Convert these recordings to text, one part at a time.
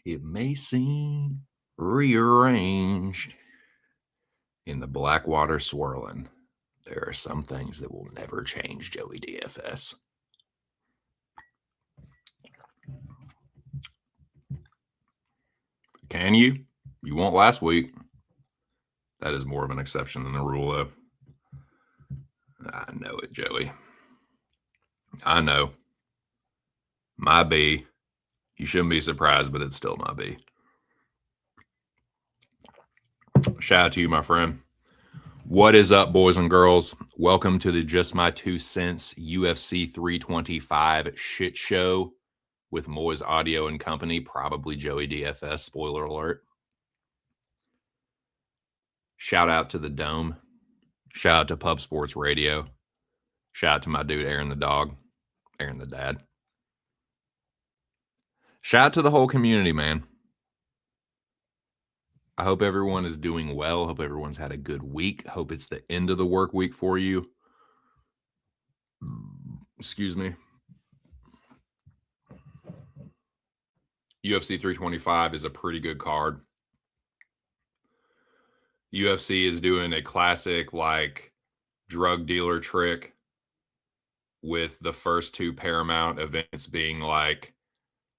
It may seem rearranged in the black water swirling. There are some things that will never change, Joey DFS. Can you? You won't last week. That is more of an exception than a rule, though. I know it, Joey. I know. My B. You shouldn't be surprised, but it's still my B. Shout out to you, my friend. What is up, boys and girls? Welcome to the Just My 2 Cents UFC 325 shit show with Moiz Audio and Company, probably Joey DFS, spoiler alert. Shout out to the Dome. Shout out to Pub Sports Radio. Shout out to my dude, Aaron the dog. Aaron the dad. Shout out to the whole community, man. I hope everyone is doing well. Hope everyone's had a good week. Hope it's the end of the work week for you. Excuse me. UFC 325 is a pretty good card. UFC is doing a classic, like, drug dealer trick with the first two Paramount events being, like,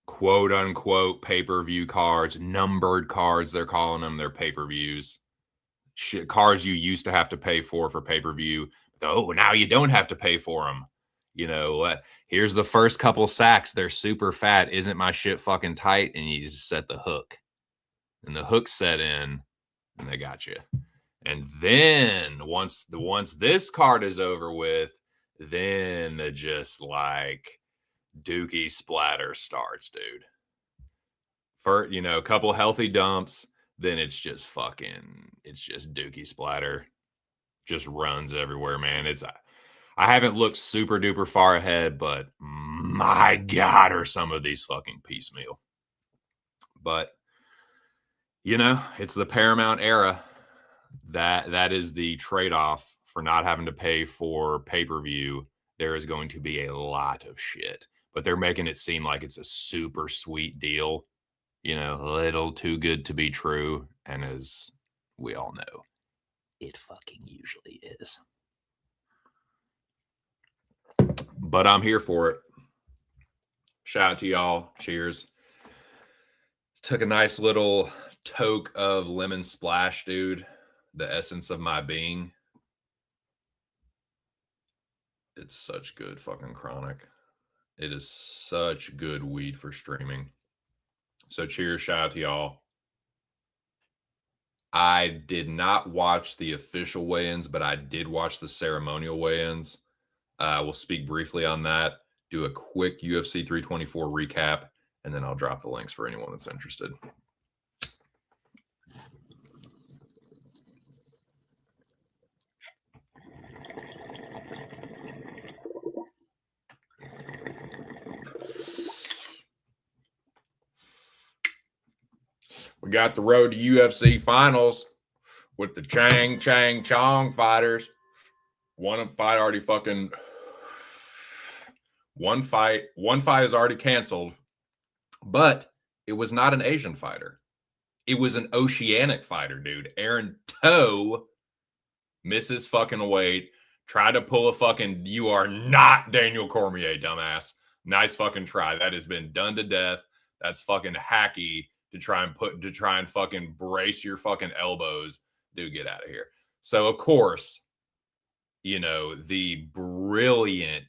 quote-unquote pay-per-view cards, numbered cards, they're calling them. They're pay-per-views. Cards you used to have to pay for pay-per-view. Oh, now you don't have to pay for them. You know, here's the first couple sacks. They're super fat. Isn't my shit fucking tight? And you just set the hook. And the hook set in, and they got you. And then once this card is over with, then the just like dookie splatter starts, dude. For, you know, a couple healthy dumps, then it's just dookie splatter. Just runs everywhere, man. I haven't looked super duper far ahead, but my God, are some of these fucking piecemeal. But, you know, it's the Paramount era. That is the trade-off for not having to pay for pay-per-view. There is going to be a lot of shit, but they're making it seem like it's a super sweet deal, you know, a little too good to be true. And as we all know, it fucking usually is. But I'm here for it. Shout out to y'all. Cheers. Took a nice little toke of lemon splash, dude. The essence of my being. It's such good fucking chronic. It is such good weed for streaming. So cheers, shout out to y'all. I did not watch the official weigh-ins, but I did watch the ceremonial weigh-ins. We'll speak briefly on that, do a quick UFC 324 recap, and then I'll drop the links for anyone that's interested. We got the road to UFC finals with the Chang Chong fighters. One fight is already canceled, but it was not an Asian fighter. It was an oceanic fighter, dude. Aaron Toe misses fucking weight. Tried to pull a fucking, you are not Daniel Cormier, dumbass. Nice fucking try. That has been done to death. That's fucking hacky to try and fucking brace your fucking elbows. Dude, get out of here. So, of course, you know, the brilliantly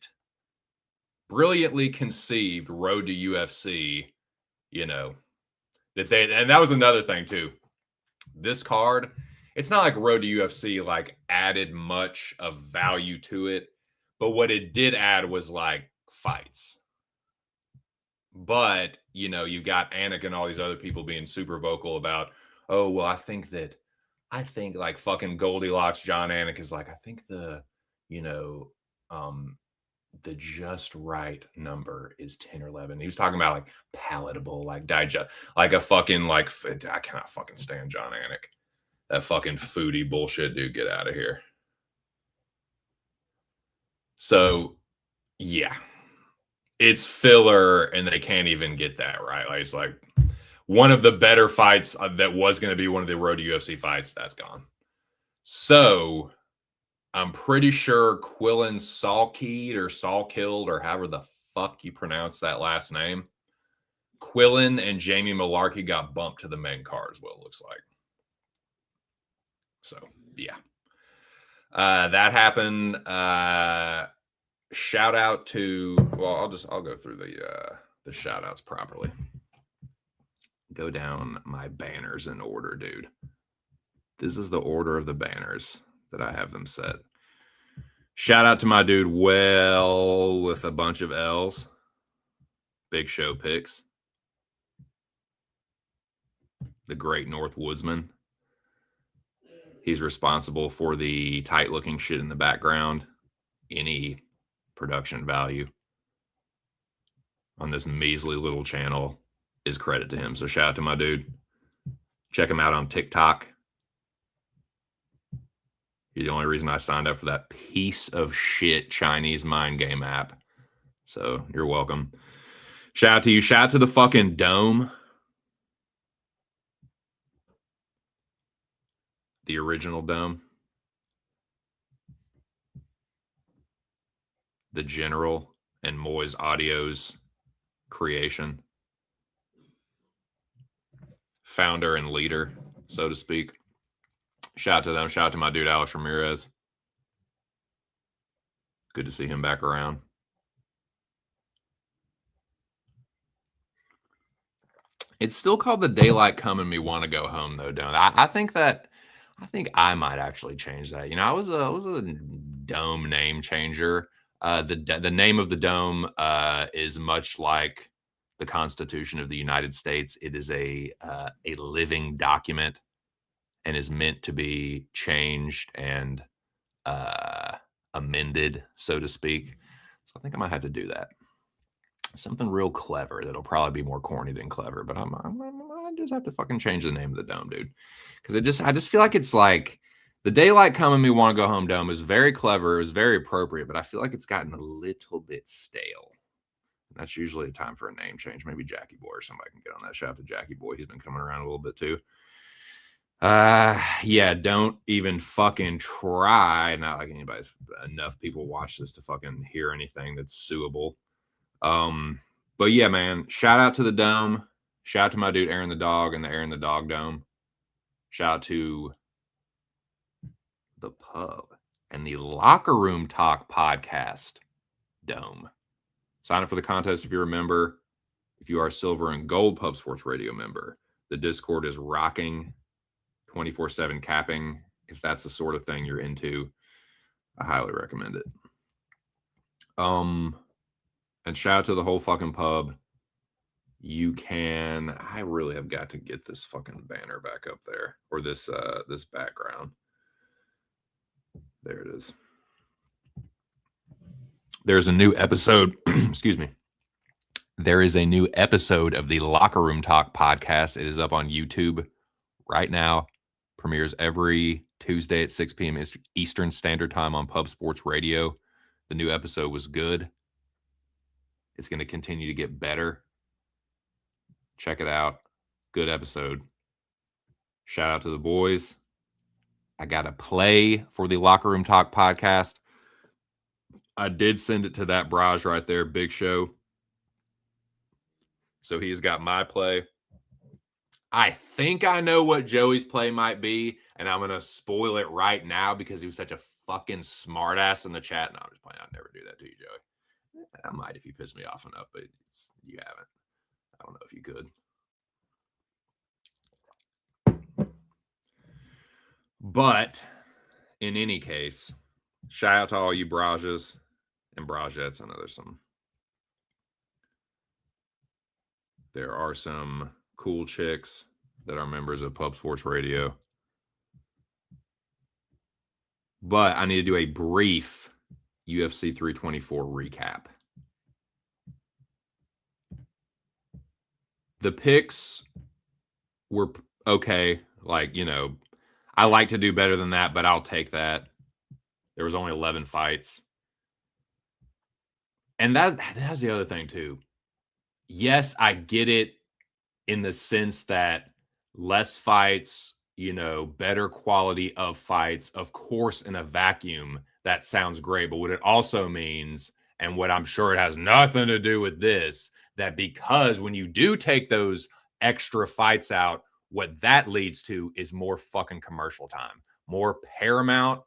conceived road to UFC, you know, and that was another thing too. This card, it's not like road to UFC like added much of value to it, but what it did add was like fights. But, you know, you got Anik and all these other people being super vocal about, oh, well, I think like fucking Goldilocks, John Anik is like, I think the just right number is 10 or 11. He was talking about like palatable, like digest, like a fucking, like, I cannot fucking stand John Anik. That fucking foodie bullshit, dude, get out of here. So, yeah. It's filler, and they can't even get that right. Like, it's like, one of the better fights that was going to be one of the Road to UFC fights, that's gone. So I'm pretty sure Quillen Salkeed or Salkilled or however the fuck you pronounce that last name, Quillen and Jamie Malarkey got bumped to the main card is what it looks like. So, yeah. That happened. Shout out to, well, I'll go through the shout outs properly. Go down my banners in order, dude. This is the order of the banners that I have them set. Shout out to my dude, Well, with a bunch of L's. Big Show Picks. The Great North Woodsman. He's responsible for the tight-looking shit in the background. Any production value on this measly little channel is credit to him. So shout out to my dude. Check him out on TikTok. He's the only reason I signed up for that piece of shit Chinese mind game app. So you're welcome. Shout out to you. Shout out to the fucking Dome. The original Dome. The General and Moiz Audio's creation. Founder and leader, so to speak. Shout out to them. Shout out to my dude, Alex Ramirez. Good to see him back around. It's still called the Daylight Come and Me Want to Go Home, though, don't I think I might actually change that. You know, I was a Dome name changer. The name of the Dome is much like the Constitution of the United States. It is a living document and is meant to be changed and amended, so to speak. So I think I might have to do that. Something real clever that'll probably be more corny than clever, but I just have to fucking change the name of the Dome, dude. Because I just feel like it's like the Daylight Come and Me Want to Go Home Dome is very clever. It was very appropriate, but I feel like it's gotten a little bit stale. And that's usually a time for a name change. Maybe Jackie Boy or somebody can get on that. Shout out to Jackie Boy. He's been coming around a little bit too. Yeah, don't even fucking try. Not like enough people watch this to fucking hear anything that's suable. But yeah, man, shout out to the Dome. Shout out to my dude Aaron the Dog and the Aaron the Dog Dome. Shout out to the Pub and the Locker Room Talk Podcast Dome. Sign up for the contest if you're a member. If you are a Silver and Gold Pub Sports Radio member, the Discord is rocking 24/7 capping. If that's the sort of thing you're into, I highly recommend it. And shout out to the whole fucking pub. I really have got to get this fucking banner back up there, or this background. There it is. There's a new episode. Excuse me. There is a new episode of the Locker Room Talk podcast. It is up on YouTube right now. Premieres every Tuesday at 6 p.m. Eastern Standard Time on Pub Sports Radio. The new episode was good. It's going to continue to get better. Check it out. Good episode. Shout out to the boys. I got a play for the Locker Room Talk podcast. I did send it to that Braj right there, Big Show. So he's got my play. I think I know what Joey's play might be, and I'm going to spoil it right now because he was such a fucking smartass in the chat. No, I'm just playing. I'd never do that to you, Joey. I might if you piss me off enough, but you haven't. I don't know if you could. But in any case, shout out to all you Brajas and Brajettes. I know there are some cool chicks that are members of Pub Sports Radio. But I need to do a brief UFC 324 recap. The picks were okay. Like, you know, I like to do better than that, but I'll take that. There was only 11 fights. And that's the other thing, too. Yes, I get it. in the sense that less fights, better quality of fights. Of course, in a vacuum, that sounds great. But what it also means, and what I'm sure it has nothing to do with this, that because when you do take those extra fights out, what that leads to is more fucking commercial time, more Paramount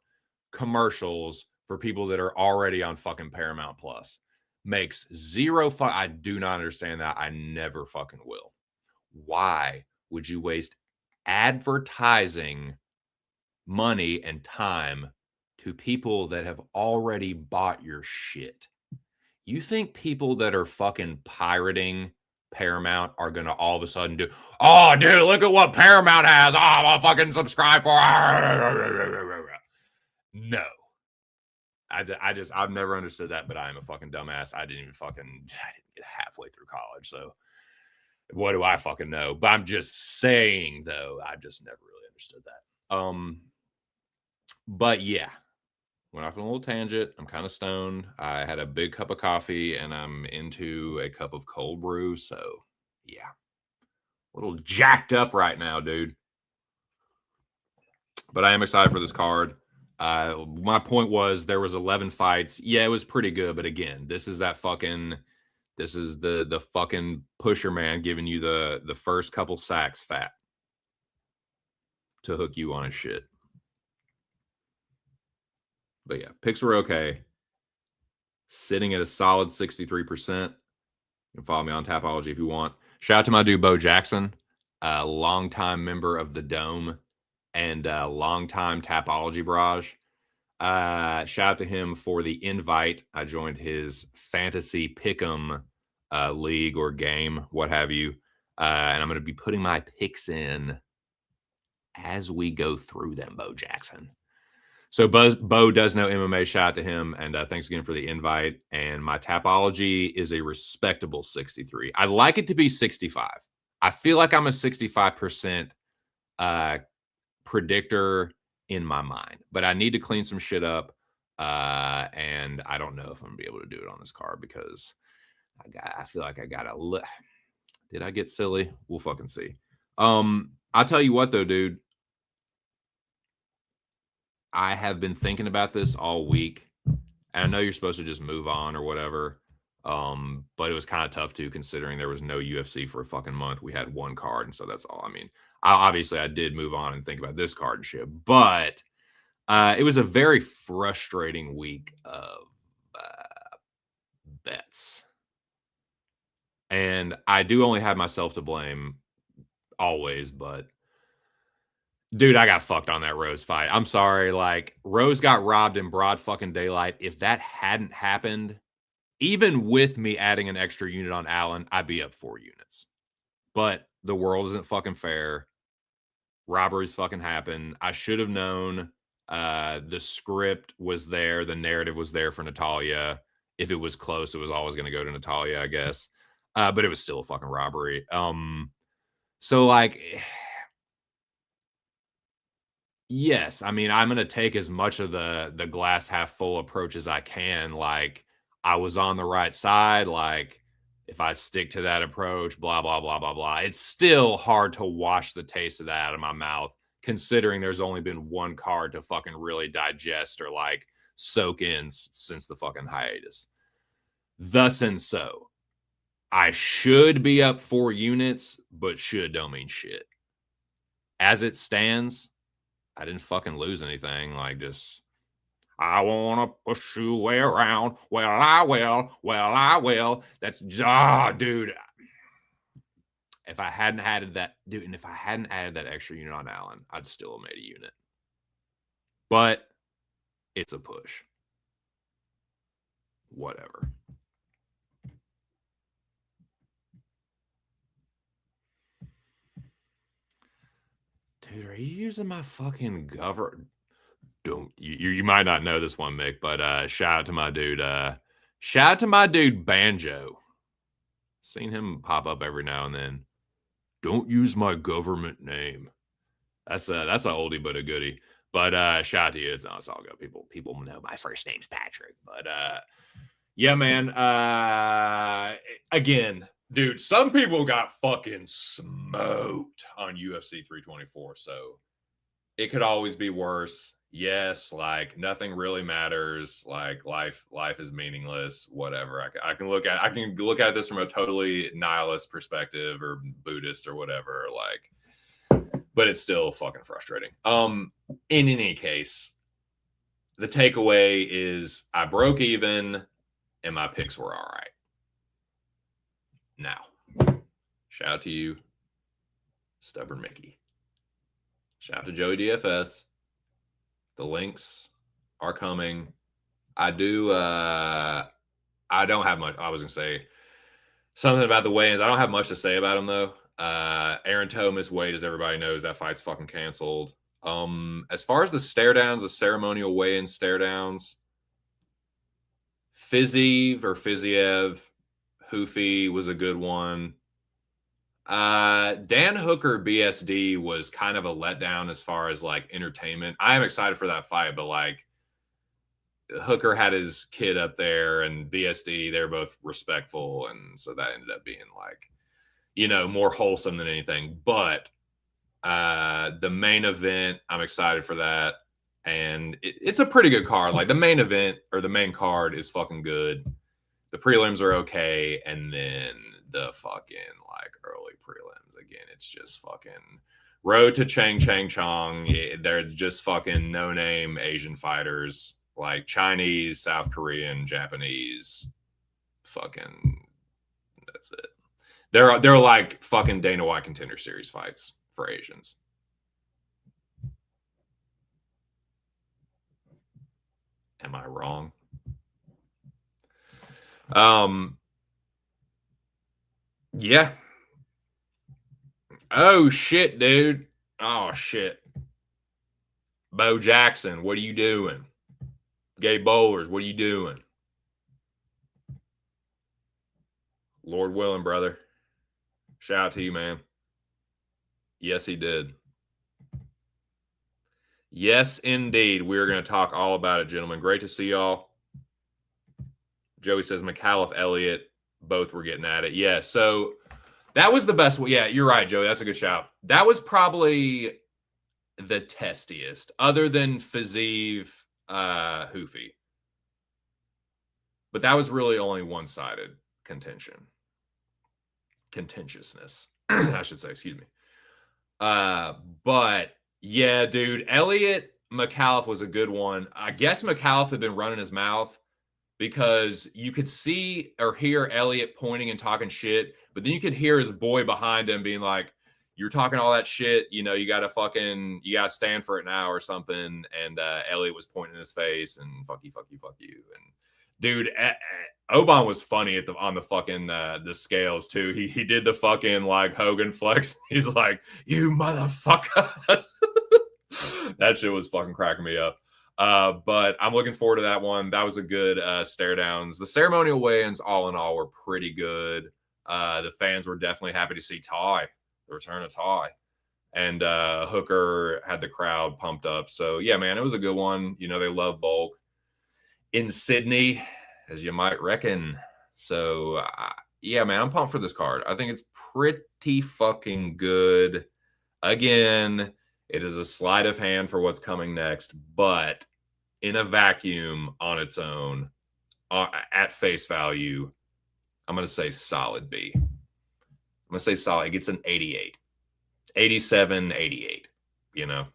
commercials for people that are already on fucking Paramount Plus. Makes zero fun. I do not understand that. I never fucking will. Why would you waste advertising money and time to people that have already bought your shit? You think people that are fucking pirating Paramount are going to all of a sudden do, oh, dude, look at what Paramount has. Oh, I'll fucking subscribe for. No. I've never understood that, but I am a fucking dumbass. I didn't get halfway through college. So what do I fucking know? But I'm just saying, though, I just never really understood that. But yeah, went off on a little tangent. I'm kind of stoned. I had a big cup of coffee and I'm into a cup of cold brew. So yeah, a little jacked up right now, dude. But I am excited for this card. My point was there was 11 fights. Yeah, it was pretty good. But again, this is the fucking pusher man giving you the first couple sacks fat to hook you on his shit. But yeah, picks were okay. Sitting at a solid 63%. You can follow me on Tapology if you want. Shout out to my dude Bo Jackson, a longtime member of the Dome and longtime Tapology barrage. Shout out to him for the invite. I joined his fantasy pick'em league or game, what have you. And I'm going to be putting my picks in as we go through them, Bo Jackson. So Bo does know MMA. Shout out to him. And thanks again for the invite. And my Tapology is a respectable 63. I'd like it to be 65. I feel like I'm a 65% predictor in my mind, but I need to clean some shit up. And I don't know if I'm gonna be able to do it on this card because I feel like I gotta did I get silly? We'll fucking see. I'll tell you what though, dude. I have been thinking about this all week. And I know you're supposed to just move on or whatever. But it was kind of tough too, considering there was no UFC for a fucking month. We had one card, and so that's all. I mean, obviously I did move on and think about this card and shit, but it was a very frustrating week of bets. And I do only have myself to blame always, but dude, I got fucked on that Rose fight. I'm sorry. Like, Rose got robbed in broad fucking daylight. If that hadn't happened, even with me adding an extra unit on Allen, I'd be up 4 units. But the world isn't fucking fair. Robberies fucking happen. I should have known. The script was there. The narrative was there for Natalia. If it was close, it was always going to go to Natalia, I guess. But it was still a fucking robbery. So, like, yes, I mean, I'm going to take as much of the glass half full approach as I can. Like, I was on the right side. Like, if I stick to that approach, blah, blah, blah, blah, blah. It's still hard to wash the taste of that out of my mouth, considering there's only been one card to fucking really digest or like soak in since the fucking hiatus. Thus and so, I should be up 4 units, but should don't mean shit. As it stands, I didn't fucking lose anything. Like, just, I want to push you way around. Well, I will. Well, I will. That's, dude. If I hadn't added that, dude, and if I hadn't added that extra unit on Allen, I'd still have made a unit. But it's a push. Whatever. Dude, are you using my fucking Don't you might not know this one, Mick, but shout out to my dude. Shout out to my dude Banjo. Seen him pop up every now and then. Don't use my government name. That's a oldie but a goodie. But shout out to you. It's all good. People know my first name's Patrick. But yeah, man. Again, Dude, some people got fucking smoked on UFC 324, so it could always be worse. Yes, like nothing really matters. Like life is meaningless. Whatever. I can look at this from a totally nihilist perspective or Buddhist or whatever. Like, but it's still fucking frustrating. In any case, the takeaway is I broke even and my picks were all right. Now, shout out to you, Stubborn Mickey. Shout out to Joey DFS. The links are coming. I don't have much. I was gonna say something about the weigh-ins. I don't have much to say about them though. Aaron Thomas Wade, as everybody knows, that fight's fucking canceled. As far as the stare downs, the ceremonial weigh-in stare downs, Fiziev, Hoofy was a good one. Dan Hooker BSD was kind of a letdown as far as like entertainment. I am excited for that fight, but like Hooker had his kid up there and BSD, they're both respectful. And so that ended up being like, more wholesome than anything. But the main event, I'm excited for that. And it's a pretty good card. Like the main event or the main card is fucking good. The prelims are okay. And then the fucking like early prelims, again, it's just fucking road to Chang Chong. They're just fucking no-name Asian fighters, like Chinese, South Korean, Japanese. Fucking, that's it. They're like fucking Dana White Contender Series fights for Asians. Am I wrong? Yeah. Oh shit, dude. Oh shit. Bo Jackson, what are you doing? Gabe Bowlers, what are you doing? Lord willing, brother. Shout out to you, man. Yes, he did. Yes, indeed. We're going to talk all about it, gentlemen. Great to see y'all. Joey says McAuliffe, Elliott, both were getting at it. Yeah, so that was the best one. Yeah, you're right, Joey. That's a good shout. That was probably the testiest, other than Fiziev, Hoofy. But that was really only one-sided contentiousness, I should say, excuse me. But yeah, dude, Elliott McAuliffe was a good one. I guess McAuliffe had been running his mouth because you could see or hear Elliott pointing and talking shit, but then you could hear his boy behind him being like, you're talking all that shit, you gotta stand for it now or something. And Elliott was pointing in his face and fuck you. And dude, Oban was funny on the fucking the scales too. He did the fucking like Hogan flex. He's like, you motherfucker. That shit was fucking cracking me up. But I'm looking forward to that one. That was a good stare downs. The ceremonial weigh-ins, all in all, were pretty good. The fans were definitely happy to see the return of Ty. And Hooker had the crowd pumped up. So yeah, man, it was a good one. They love Volk in Sydney, as you might reckon. So yeah, man, I'm pumped for this card. I think it's pretty fucking good. Again, it is a sleight of hand for what's coming next, but in a vacuum on its own, at face value, I'm going to say solid B. I'm going to say solid. It gets an 88, 87, 88, no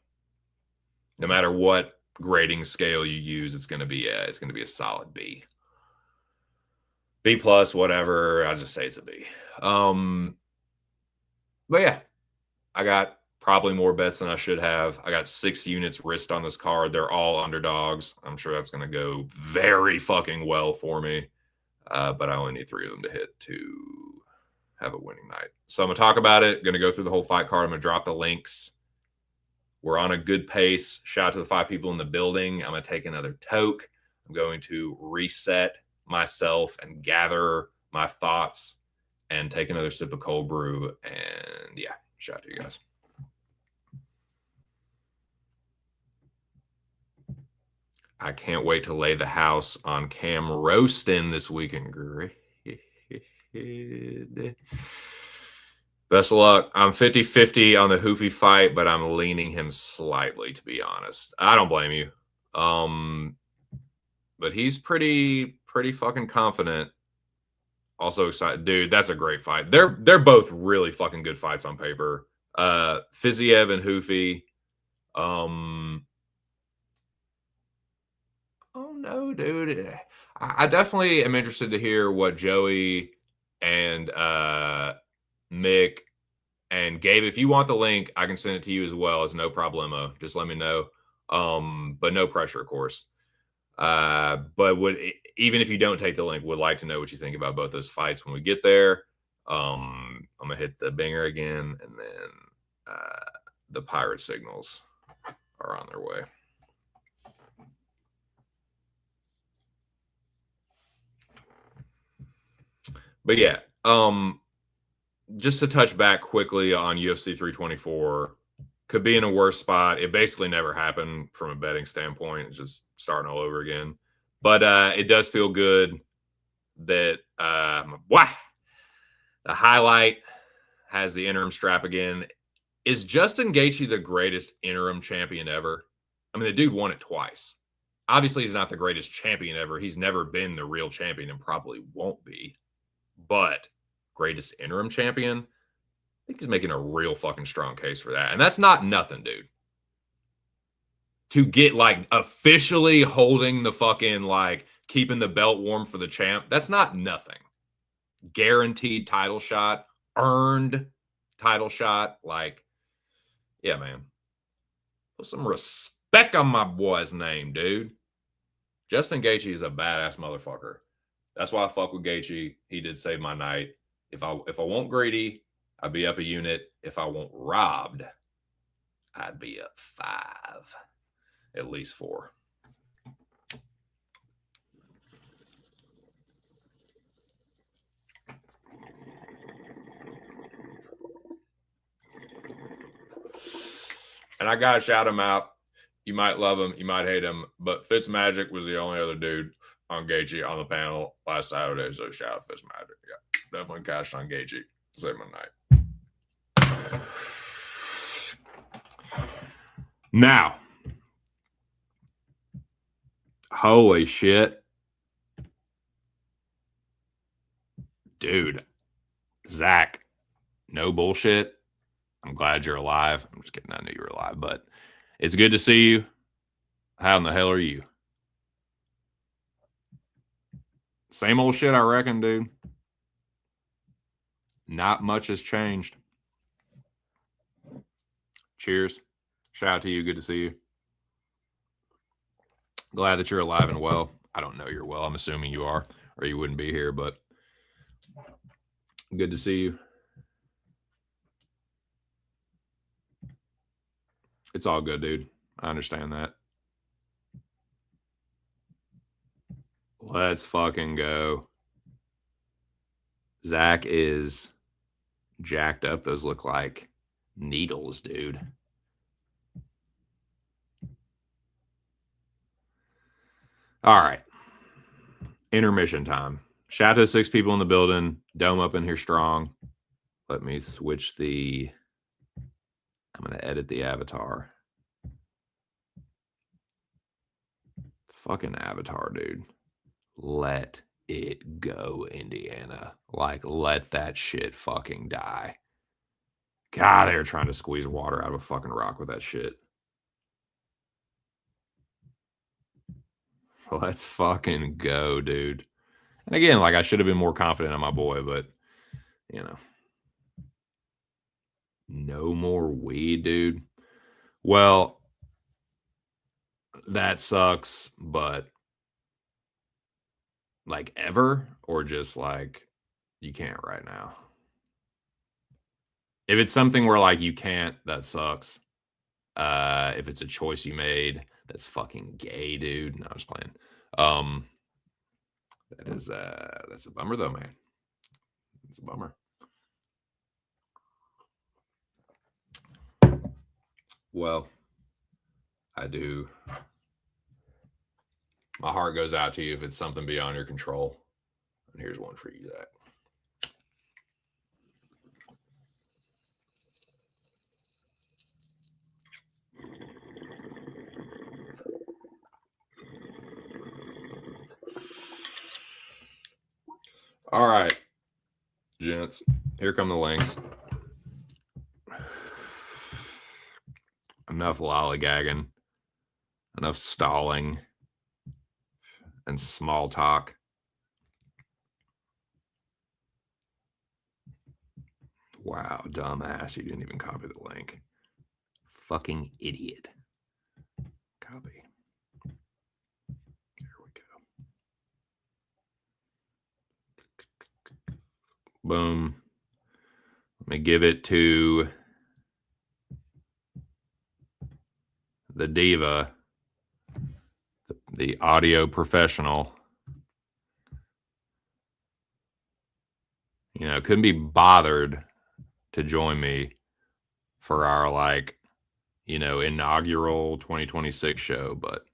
matter what grading scale you use, it's going to be a solid B. B plus, whatever. I'll just say it's a B. But yeah, I got probably more bets than I should have. I got 6 units risked on this card. They're all underdogs. I'm sure that's going to go very fucking well for me. But I only need 3 of them to hit to have a winning night. So I'm going to talk about it. Going to go through the whole fight card. I'm going to drop the links. We're on a good pace. Shout out to the 5 people in the building. I'm going to take another toke. I'm going to reset myself and gather my thoughts and take another sip of cold brew. And yeah, shout out to you guys. I can't wait to lay the house on Cam Roastin this weekend. kid. Best of luck. I'm 50-50 on the Hoofy fight, but I'm leaning him slightly, to be honest. I don't blame you. But he's pretty fucking confident. Also excited. Dude, that's a great fight. They're both really fucking good fights on paper. Fiziev and Hoofy. Oh no, dude. I definitely am interested to hear what Joey and Mick and Gabe. If you want the link, I can send it to you as well. It's no problemo. Just let me know. But no pressure, of course. But even if you don't take the link, would like to know what you think about both those fights when we get there. I'm gonna hit the binger again, and then the pirate signals are on their way. But yeah, just to touch back quickly on UFC 324, could be in a worse spot. It basically never happened from a betting standpoint. It's just starting all over again. But it does feel good that the highlight has the interim strap again. Is Justin Gaethje the greatest interim champion ever? I mean, the dude won it twice. Obviously, he's not the greatest champion ever. He's never been the real champion and probably won't be. But greatest interim champion, I think he's making a real fucking strong case for that. And that's not nothing, dude. To get like officially holding the fucking like keeping the belt warm for the champ, that's not nothing. Guaranteed title shot, earned title shot. Like, yeah, man. Put some respect on my boy's name, dude. Justin Gaethje is a badass motherfucker. That's why I fuck with Gaethje. He did save my night. If I want greedy, I'd be up a unit. If I want robbed, I'd be up 5, at least 4. And I gotta shout him out. You might love him, you might hate him, but Fitzmagic was the only other dude on Gaethje on the panel last Saturday. So shout out Fitzmagic. Yeah, definitely cashed on Gaethje. Save my night. Now, holy shit, dude, Zach, no bullshit. I'm glad you're alive. I'm just kidding. I knew you were alive, but it's good to see you. How in the hell are you? Same old shit, I reckon, dude. Not much has changed. Cheers. Shout out to you. Good to see you. Glad that you're alive and well. I don't know you're well. I'm assuming you are, or you wouldn't be here, but good to see you. It's all good, dude. I understand that. Let's fucking go. Zach is jacked up. Those look like needles, dude. All right. Intermission time. Shout out to 6 people in the building. Dome up in here strong. Let me switch the... I'm going to edit the avatar. Fucking avatar, dude. Let it go, Indiana. Like, let that shit fucking die. God, they're trying to squeeze water out of a fucking rock with that shit. Let's fucking go, dude. And again, like, I should have been more confident in my boy, but, you know. No more weed, dude. Well, that sucks, but like ever, or just like you can't right now? If it's something where like you can't, that sucks. If it's a choice you made, that's fucking gay, dude. No, I'm just playing. That's a bummer though, man. It's a bummer. Well, I do. My heart goes out to you if it's something beyond your control. And here's one for you, Zach. All right, gents. Here come the links. Enough lollygagging. Enough stalling and small talk. Wow, dumbass. You didn't even copy the link. Fucking idiot. Copy. There we go. Boom. Let me give it to the diva, the audio professional. You know, couldn't be bothered to join me for our, like, you know, inaugural 2026 show, but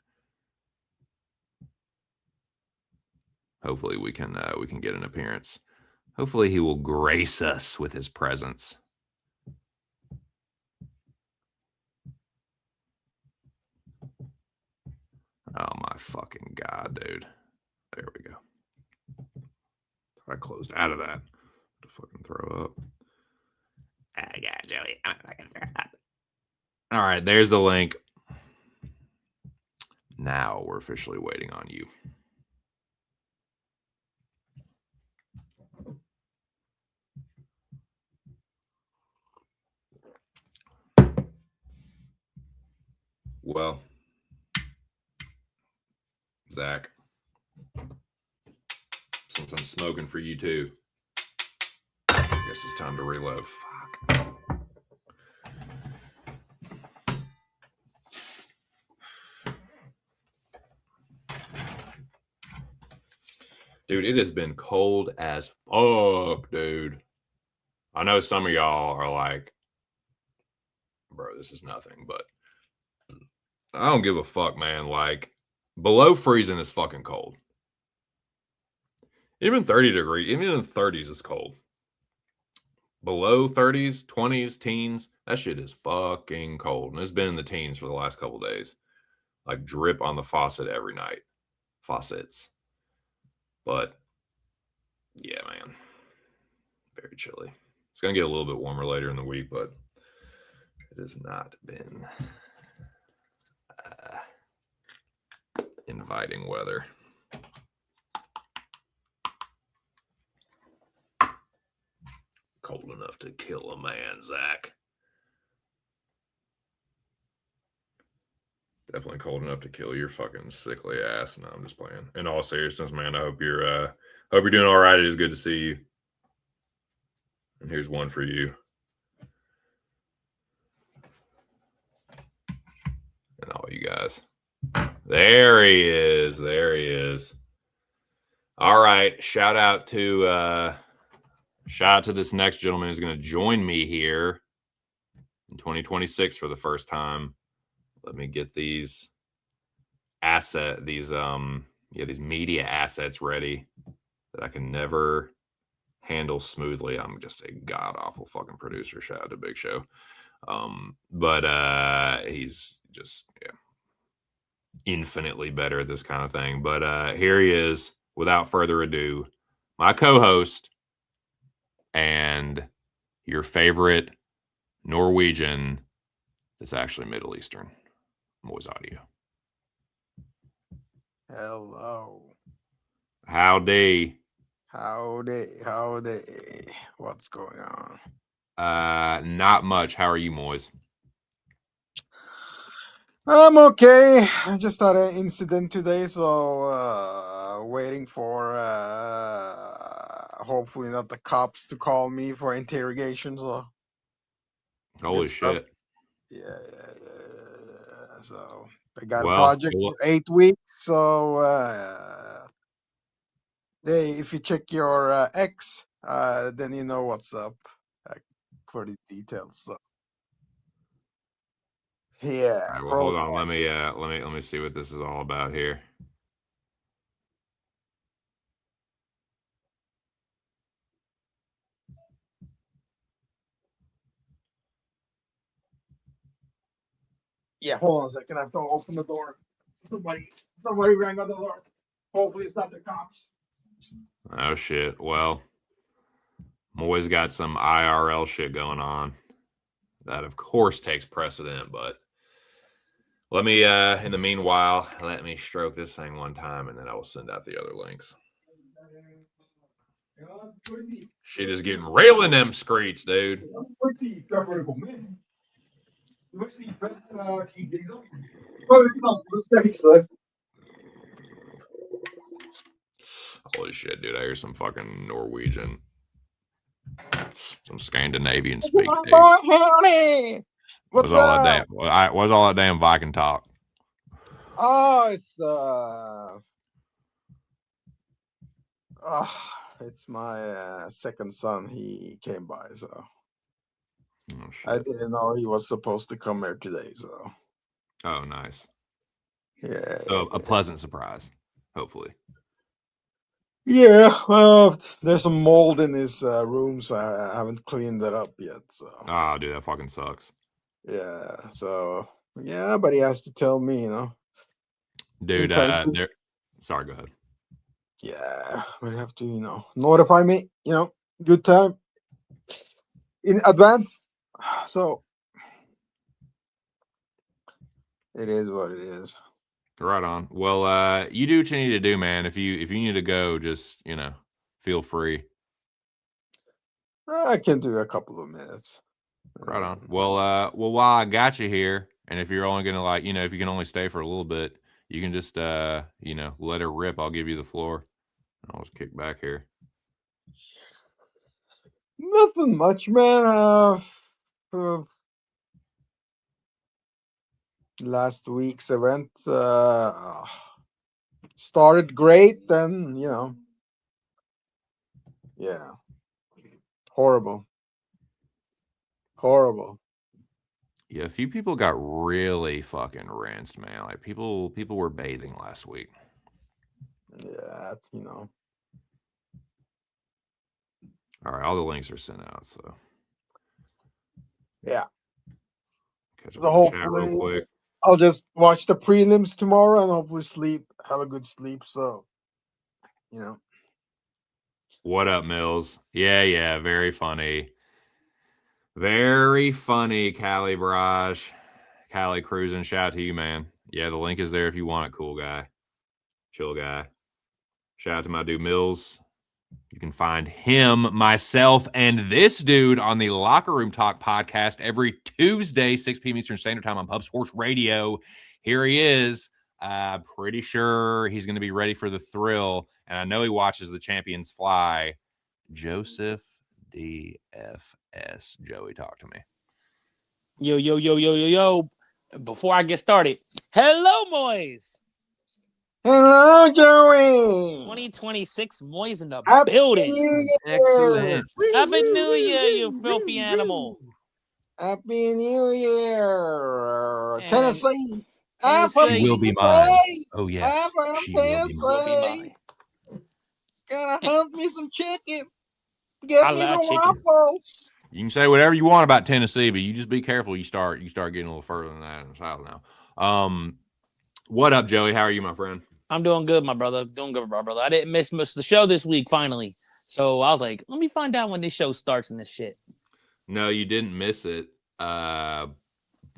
hopefully we can get an appearance. Hopefully he will grace us with his presence. Oh my fucking God, dude. There we go. I closed out of that to fucking throw up. I got Joey. I'm fucking throw up. All right, there's the link. Now we're officially waiting on you. Well, Zach, since I'm smoking for you too, I guess it's time to reload. Fuck. Dude, it has been cold as fuck, dude. I know some of y'all are like, bro, this is nothing, but I don't give a fuck, man. Like, below freezing is fucking cold. Even 30 degrees, even in the 30s is cold. Below 30s, 20s, teens, that shit is fucking cold. And it's been in the teens for the last couple days. Like, drip on the faucet every night. Faucets. But, yeah, man. Very chilly. It's going to get a little bit warmer later in the week, but it has not been inviting weather. Cold enough to kill a man, Zach. Definitely cold enough to kill your fucking sickly ass. No, I'm just playing. In all seriousness, man, I hope you're doing all right. It is good to see you. And here's one for you. And all you guys. There he is. There he is. All right. Shout out to this next gentleman who's going to join me here in 2026 for the first time. Let me get these media assets ready that I can never handle smoothly. I'm just a god awful fucking producer. Shout out to Big Show. But he's just infinitely better at this kind of thing. But here he is, without further ado, my co-host and your favorite Norwegian that's actually Middle Eastern, Moiz Audio. Hello. Howdy. Howdy. What's going on? Not much. How are you, Moiz? I'm okay. I just had an incident today, so waiting for hopefully not the cops to call me for interrogation. So Holy shit. Yeah. So I got a project for 8 weeks. So if you check your X, then you know what's up for the details. So yeah. All right, well, hold on. Let me see what this is all about here. Yeah, hold on a second. I have to open the door. Somebody rang on the door. Hopefully it's not the cops. Oh shit. Well, Moi's got some IRL shit going on. That of course takes precedent, but let me in the meanwhile, let me stroke this thing one time and then I will send out the other links. Shit is getting real in them screets, dude. Holy shit, dude. I hear some fucking Norwegian, some Scandinavian speak, dude. Howdy! What's up? What's all that damn Viking talk? Oh, it's my second son. He came by, so I didn't know he was supposed to come here today. So, oh, nice. Yeah. So a pleasant surprise, hopefully. Yeah. Well, there's some mold in his room, so I haven't cleaned that up yet. So. Oh, dude, that fucking sucks. Yeah. So yeah, but he has to tell me, Dude, sorry, go ahead. Yeah, we have to, notify me, good time in advance. So it is what it is. Right on. Well, you do what you need to do, man. If you need to go, just feel free. I can do a couple of minutes. Right on. Well, while I got you here, and if you're only gonna if you can only stay for a little bit, you can just let her rip. I'll give you the floor. I'll just kick back here. Nothing much, man. Last week's event started great, then yeah, horrible. Yeah, a few people got really fucking rinsed, man. Like people were bathing last week. Yeah, All right, all the links are sent out, so yeah. catch up So with the chat real hopefully quick. I'll just watch the prelims tomorrow and hopefully have a good sleep. So, What up, Mills? Yeah, very funny. Very funny, Cali Barrage. Cali Cruising, shout out to you, man. Yeah, the link is there if you want it, cool guy. Chill guy. Shout out to my dude Mills. You can find him, myself, and this dude on the Locker Room Talk podcast every Tuesday, 6 p.m. Eastern Standard Time on Pub Sports Radio. Here he is. Pretty sure he's going to be ready for the thrill, and I know he watches the champions fly. Joseph DFS. Joey, talk to me. Yo. Before I get started, hello, Moiz. Hello, Joey. 2026 Moiz in the Happy building. New Year. Excellent. Happy New Year, you filthy animal. Happy New Year. And Tennessee. Tennessee. She will be mine. Oh, yes. She will be mine. Gonna hunt me some chicken. Get me some waffles. You can say whatever you want about Tennessee, but you just be careful. You start getting a little further than that in the South now. What up, Joey? How are you, my friend? I'm doing good, my brother. Doing good, my brother. I didn't miss much of the show this week, finally. So I was like, let me find out when this show starts and this shit. No, you didn't miss it. And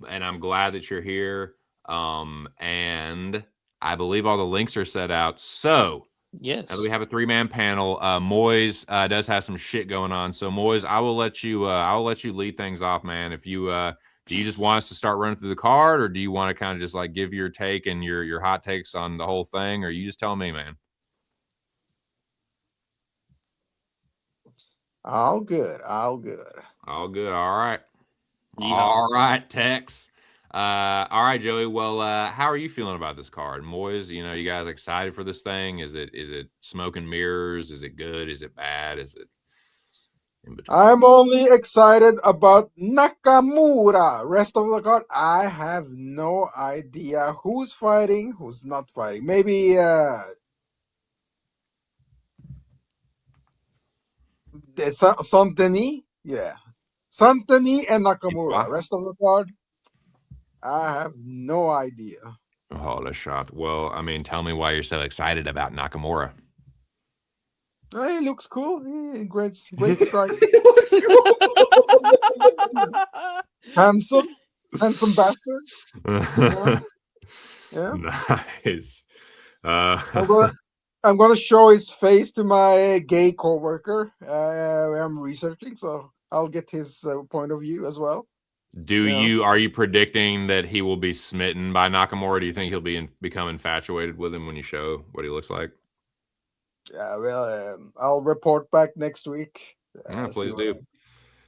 I'm glad that you're here. And I believe all the links are set out. So yes, we have a 3-man panel. Moiz does have some shit going on. So Moiz, I will let you lead things off, man. If you do you just want us to start running through the card, or do you want to kind of just like give your take and your hot takes on the whole thing, or you just tell me, man? All good. All right. Yeah. All right, Tex. All right, Joey. Well, how are you feeling about this card? Moiz, you guys excited for this thing? Is it smoke and mirrors? Is it good? Is it bad? Is it in between? I'm only excited about Nakamura. Rest of the card, I have no idea who's fighting, who's not fighting. Maybe Saint-Denis? Yeah. Saint-Denis and Nakamura. Rest of the card, I have no idea. Oh, that's shot. Well, I mean, tell me why you're so excited about Nakamura. He looks cool. Great strike. handsome bastard. Yeah. Nice. I'm gonna show his face to my gay coworker. I'm researching, so I'll get his point of view as well. Are you predicting that he will be smitten by Nakamura? Do you think he'll become infatuated with him when you show what he looks like? Yeah, well, I'll report back next week. Please do.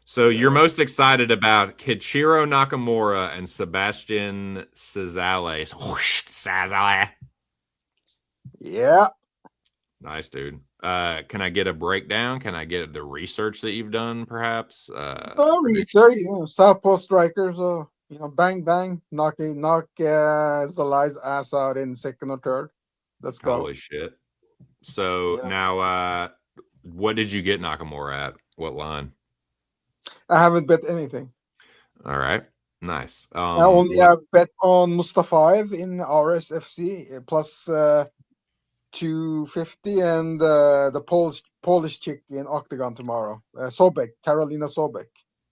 So you're most excited about Kichiro Nakamura and Sebastian Cesale. Cesale. Yeah. Nice, dude. Can I get a breakdown? Can I get the research that you've done, perhaps? Research, southpaw strikers, bang bang, knock Zalai's ass out in second or third. Let's go. Holy shit. So now, what did you get Nakamura at? What line? I haven't bet anything. All right. Nice. I only have bet on Mustafaev in RSFC plus 250 and the Polish chick in Octagon tomorrow. Karolina Sobek.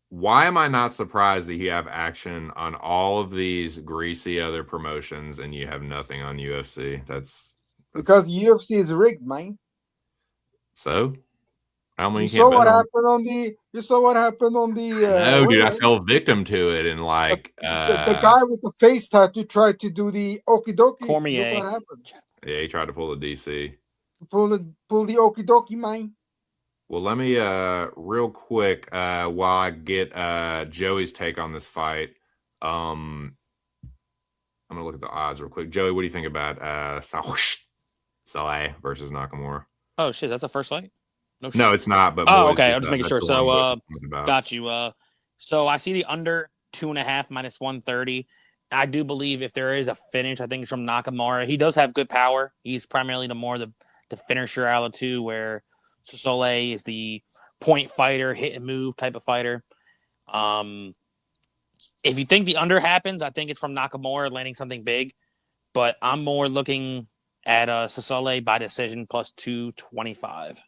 Why am I not surprised that you have action on all of these greasy other promotions and you have nothing on UFC? That's because UFC is rigged, man. So? You saw what happened on the. No, dude, I fell victim to it, and like the guy with the face tattoo tried to do the okie dokie. Cormier. Look what happened. Yeah, he tried to pull a DC. Pull the okie dokie, man. Well, let me real quick while I get Joey's take on this fight. I'm gonna look at the odds real quick. Joey, what do you think about Saleh versus Nakamura? Oh shit, that's the first fight? No, it's not. But okay, I'm just making sure. So, got you. So I see the under 2.5 minus 130. I do believe if there is a finish, I think it's from Nakamura. He does have good power. He's primarily the finisher out of the two, where Sosole is the point fighter, hit and move type of fighter. If you think the under happens, I think it's from Nakamura landing something big. But I'm more looking at Sosole by decision plus 225.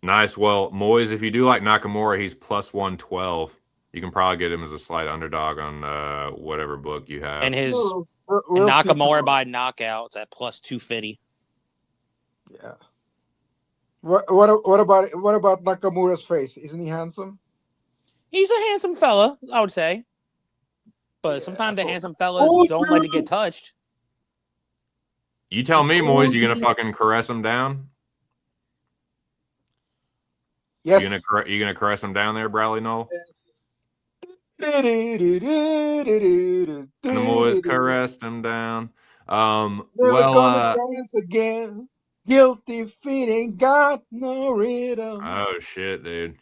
Nice. Well, Moiz, if you do like Nakamura, he's plus 112. You can probably get him as a slight underdog on whatever book you have. And his Nakamura by knockouts at plus 250. Yeah. What about Nakamura's face? Isn't he handsome? He's a handsome fella, I would say. But sometimes the handsome fellas don't like to get touched. You tell me, Moiz, you gonna fucking caress him down? Yes. You gonna caress him down there, Bradley Knoll? The Moiz caressed him down. Never gonna dance again. Guilty feet ain't got no rhythm. Oh shit, dude.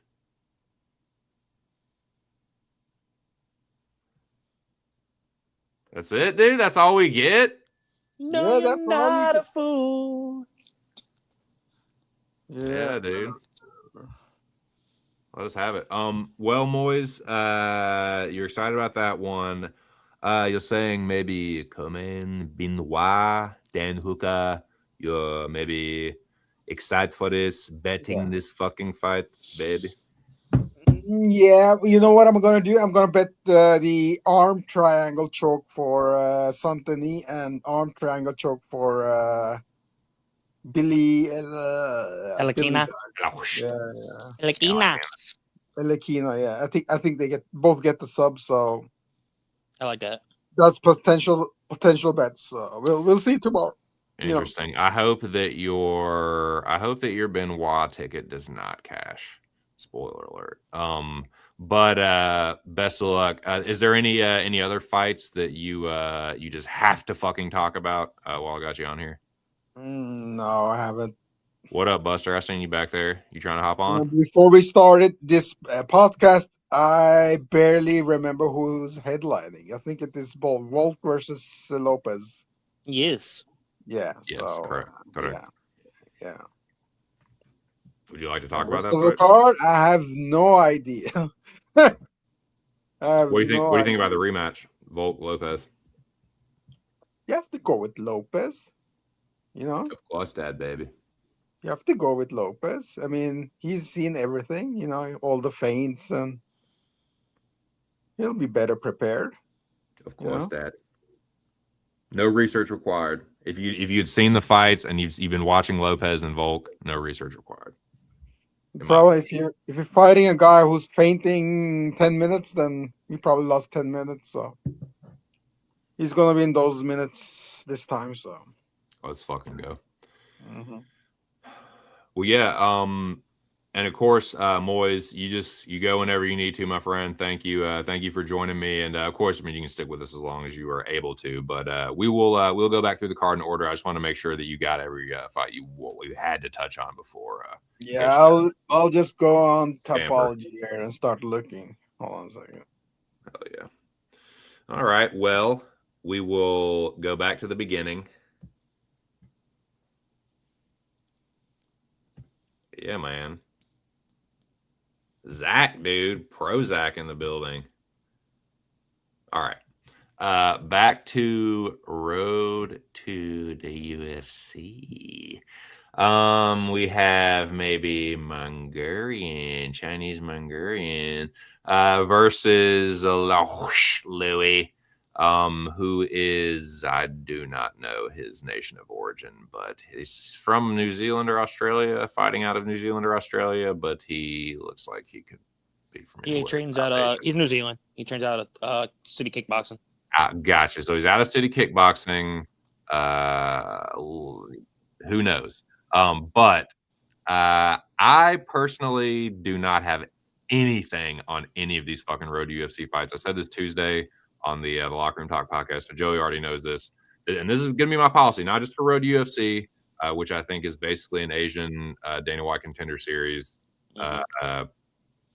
That's it, dude. That's all we get. No, yeah, that's not a fool. Yeah, dude. Let us have it. Well, Moiz, you're excited about that one. You're saying maybe Komen Benoit, Dan Hooker. You're maybe excited for this, betting this fucking fight, baby. Yeah, you know what I'm gonna do? I'm gonna bet the arm triangle choke for Santini and arm triangle choke for Billy Elakina. Elakina, yeah. I think they both get the sub, so I like that. That's potential bets. So we'll see tomorrow. Interesting. I hope that your Benoit ticket does not cash. Spoiler alert. But best of luck. Is there any other fights that you just have to fucking talk about while I got you on here? No, I haven't. What up, Buster? I seen you back there. You trying to hop on? Before we started this podcast, I barely remember who's headlining. I think it is Wolf versus Lopez. Yes. Yeah. Yes, so correct. Yeah. Would you like to talk about that? The card? I have no idea. What do you think about the rematch, Volk Lopez? You have to go with Lopez. Of course, Dad, baby. You have to go with Lopez. I mean, he's seen everything, you know, all the feints, and he'll be better prepared. Of You course, know? Dad. No research required. If you'd seen the fights and you've been watching Lopez and Volk, no research required. Probably if you're fighting a guy who's fainting 10 minutes, then you probably lost 10 minutes. So he's gonna be in those minutes this time. So let's fucking go. Mm-hmm. Well, yeah. And of course, Moiz, you go whenever you need to, my friend. Thank you for joining me. And of course, I mean, you can stick with us as long as you are able to. But we'll go back through the card in order. I just want to make sure that you got every fight what we had to touch on before. Yeah, I'll just go on Stamper. topology here and start looking. Hold on a second. Hell yeah. All right. Well, we will go back to the beginning. Yeah, man. Zach, dude. Pro Zach in the building. All right. Back to Road to the UFC. We have maybe Chinese Mongolian, versus Louis, who is, I do not know his nation of origin, but he's from New Zealand or Australia, fighting out of New Zealand or Australia, but he looks like he could be from anywhere. He trains out he's New Zealand. He trains out at City Kickboxing. Gotcha. So he's out of City Kickboxing. Who knows? But I personally do not have anything on any of these fucking road UFC fights. I said this Tuesday on the Locker Room Talk podcast, so Joey already knows this. And this is going to be my policy, not just for road UFC, which I think is basically an Asian Dana White Contender Series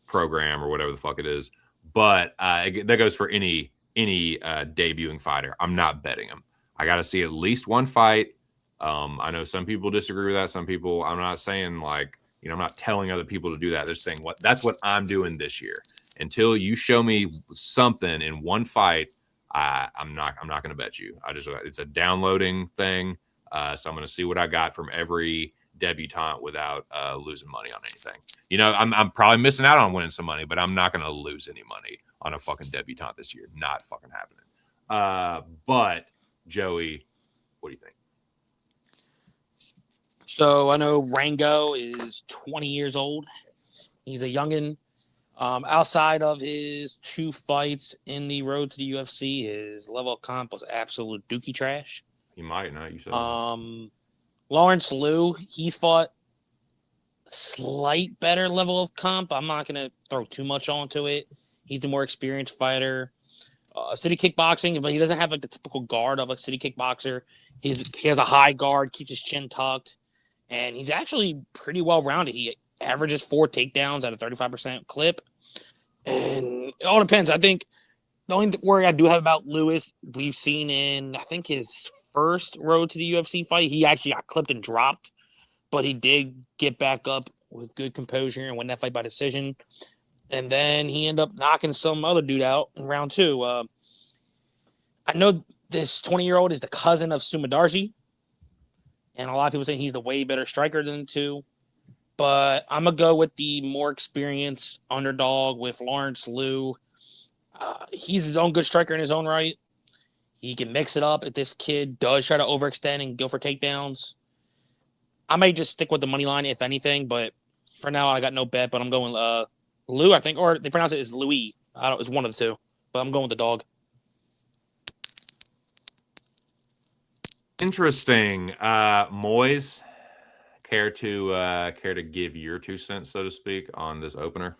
program or whatever the fuck it is. But that goes for any debuting fighter. I'm not betting him. I got to see at least one fight. I know some people disagree with that. Some people, I'm not saying like, I'm not telling other people to do that. They're saying that's what I'm doing this year. Until you show me something in one fight, I'm not going to bet you. It's a downloading thing. So I'm going to see what I got from every debutante without losing money on anything. I'm probably missing out on winning some money, but I'm not going to lose any money on a fucking debutante this year. Not fucking happening. But Joey, what do you think? So I know Rango is 20 years old. He's a youngin. Outside of his 2 fights in the road to the UFC, his level of comp was absolute dookie trash. He might not. You said. Lawrence Liu, he's fought slight better level of comp. I'm not going to throw too much onto it. He's a more experienced fighter. City Kickboxing, but he doesn't have like the typical guard of a City Kickboxer. He has a high guard, keeps his chin tucked, and he's actually pretty well rounded. He averages 4 takedowns at a 35% clip, and it all depends. I think the only worry I do have about Lewis, we've seen in, I think, his first road to the UFC fight, he actually got clipped and dropped, but he did get back up with good composure and win that fight by decision. And then he ended up knocking some other dude out in round 2. I know this 20-year-old is the cousin of Sumadarji, and a lot of people saying he's the way better striker than the two. But I'm going to go with the more experienced underdog with Lawrence Liu. He's his own good striker in his own right. He can mix it up if this kid does try to overextend and go for takedowns. I may just stick with the money line, if anything, but for now I got no bet, but I'm going Liu, I think, or they pronounce it as Louis. It's one of the two, but I'm going with the dog. Interesting. Moiz, care to give your 2 cents, so to speak, on this opener?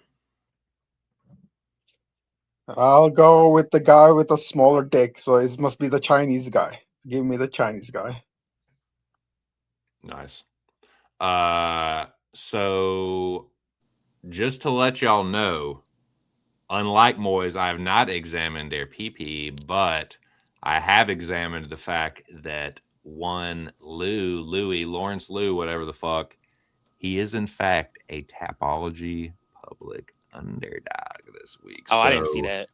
I'll go with the guy with a smaller dick, so it must be the Chinese guy. Give me the Chinese guy. Nice. So just to let y'all know, unlike Moiz, I have not examined their PP, but I have examined the fact that Lawrence Liu, whatever the fuck, he is in fact a Tapology public underdog this week. Oh, so, I didn't see that.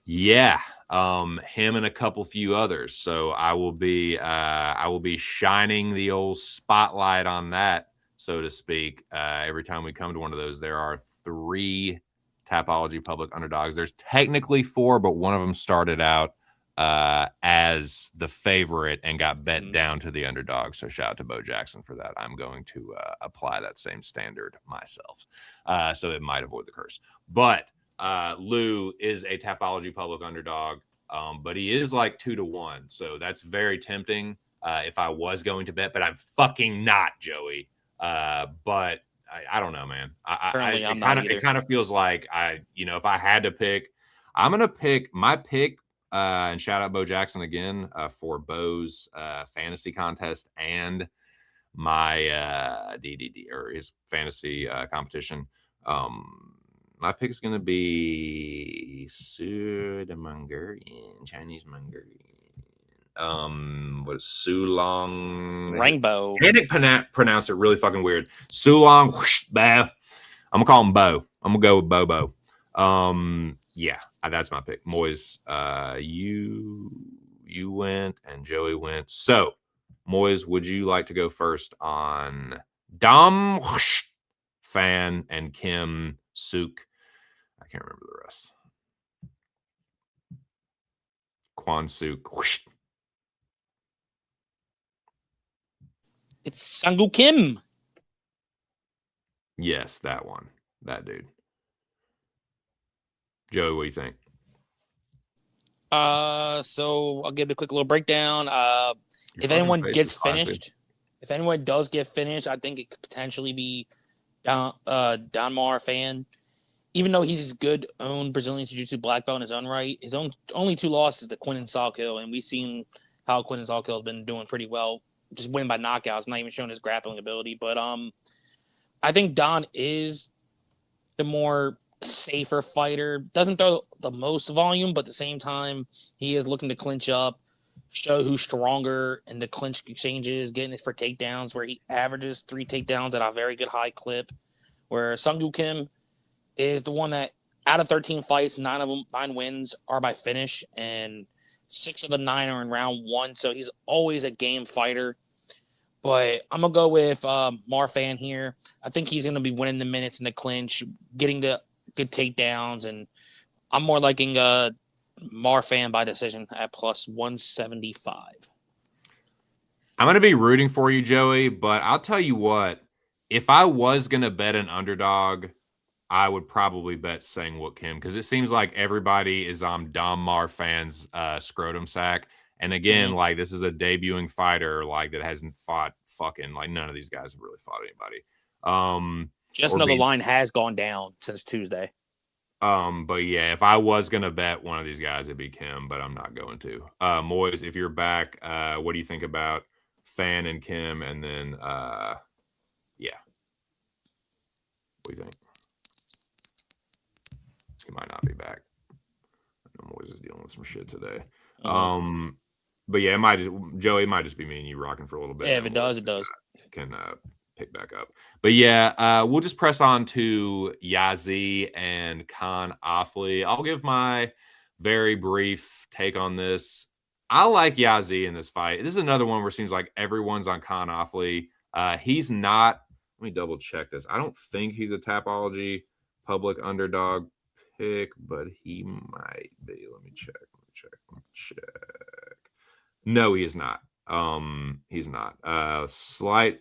Yeah, him and a couple few others. So I will be shining the old spotlight on that so to speak. Every time we come to one of those, there are 3 Tapology public underdogs. There's technically 4, but one of them started out as the favorite and got bet down to the underdog. So shout out to Bo Jackson for that. I'm going to apply that same standard myself. So it might avoid the curse. But Lou is a Tapology public underdog, but he is like 2-1. So that's very tempting if I was going to bet, but I'm fucking not, Joey. But I don't know, man. It kind of feels like if I had to pick, I'm gonna pick my pick. And shout out Bo Jackson again for Bo's fantasy contest and my DDD or his fantasy competition. My pick is going to be the Mongolian, Chinese Mongolian. What is Sulong? Rainbow. And pronounce it really fucking weird. Sulong, Bao. I'm going to call him Bo. I'm going to go with Bobo. Yeah, that's my pick. Moiz, you went and Joey went. So, Moiz, would you like to go first on Dom Fan and Kim Suk? I can't remember the rest. Kwan Suk. It's Sanggu Kim. Yes, that one. That dude. Joey, what do you think? So I'll give the quick little breakdown. If anyone gets finished, if anyone does get finished, I think it could potentially be Donmar Fan. Even though he's a good owned Brazilian Jiu-Jitsu black belt in his own right, his only 2 losses to Quinton Salkill, and we've seen how Quinton Salkill has been doing pretty well, just winning by knockouts, not even showing his grappling ability. But I think Don is the more safer fighter. Doesn't throw the most volume, but at the same time, he is looking to clinch up, show who's stronger in the clinch exchanges, getting it for takedowns, where he averages 3 takedowns at a very good high clip. Where Sanggu Kim is the one that out of 13 fights, 9 wins are by finish, and 6 of the 9 are in round 1. So he's always a game fighter. But I'm going to go with Marfan here. I think he's going to be winning the minutes in the clinch, getting the good takedowns, and I'm more liking Marfan by decision at plus 175. I'm going to be rooting for you, Joey, but I'll tell you what, if I was going to bet an underdog, I would probably bet Sangwook Kim, because it seems like everybody is on Dom Marfan's scrotum sack. And again, like, this is a debuting fighter, like, that hasn't fought fucking, like, none of these guys have really fought anybody. Just know the line has gone down since Tuesday. But yeah, if I was gonna bet one of these guys, it'd be Kim, but I'm not going to. Moiz, if you're back, what do you think about Fan and Kim? And then yeah. What do you think? He might not be back. I know Moiz is dealing with some shit today. But yeah, Joey, it might just be me and you rocking for a little bit. Yeah, if it does, it does. Can pick back up. But yeah, we'll just press on to Yazzie and Khan Offley. I'll give my very brief take on this. I like Yazzie in this fight. This is another one where it seems like everyone's on Khan Offley. He's not. Let me double check this. I don't think he's a Tapology public underdog pick, but he might be. Let me check. No, he is not. He's not. Slightly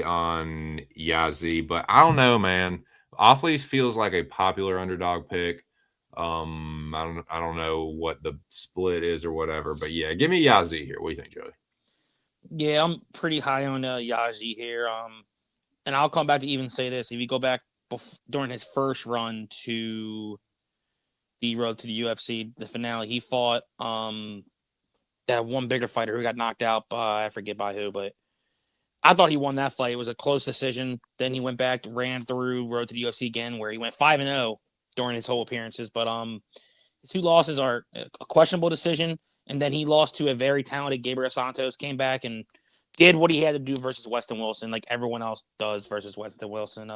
on Yazzie, but I don't know, man. Offley feels like a popular underdog pick. I don't know what the split is or whatever, but yeah, give me Yazzie here. What do you think, Joey? Yeah, I'm pretty high on Yazzie here. And I'll come back to even say this: if you go back during his first run to the road to the UFC, the finale, he fought that one bigger fighter who got knocked out by, I forget by who, but I thought he won that fight. It was a close decision. Then he went back, ran through road to the UFC again, where he went 5-0 during his whole appearances. But the 2 losses are a questionable decision, and then he lost to a very talented Gabriel Santos, came back and did what he had to do versus Weston Wilson, like everyone else does versus Weston Wilson.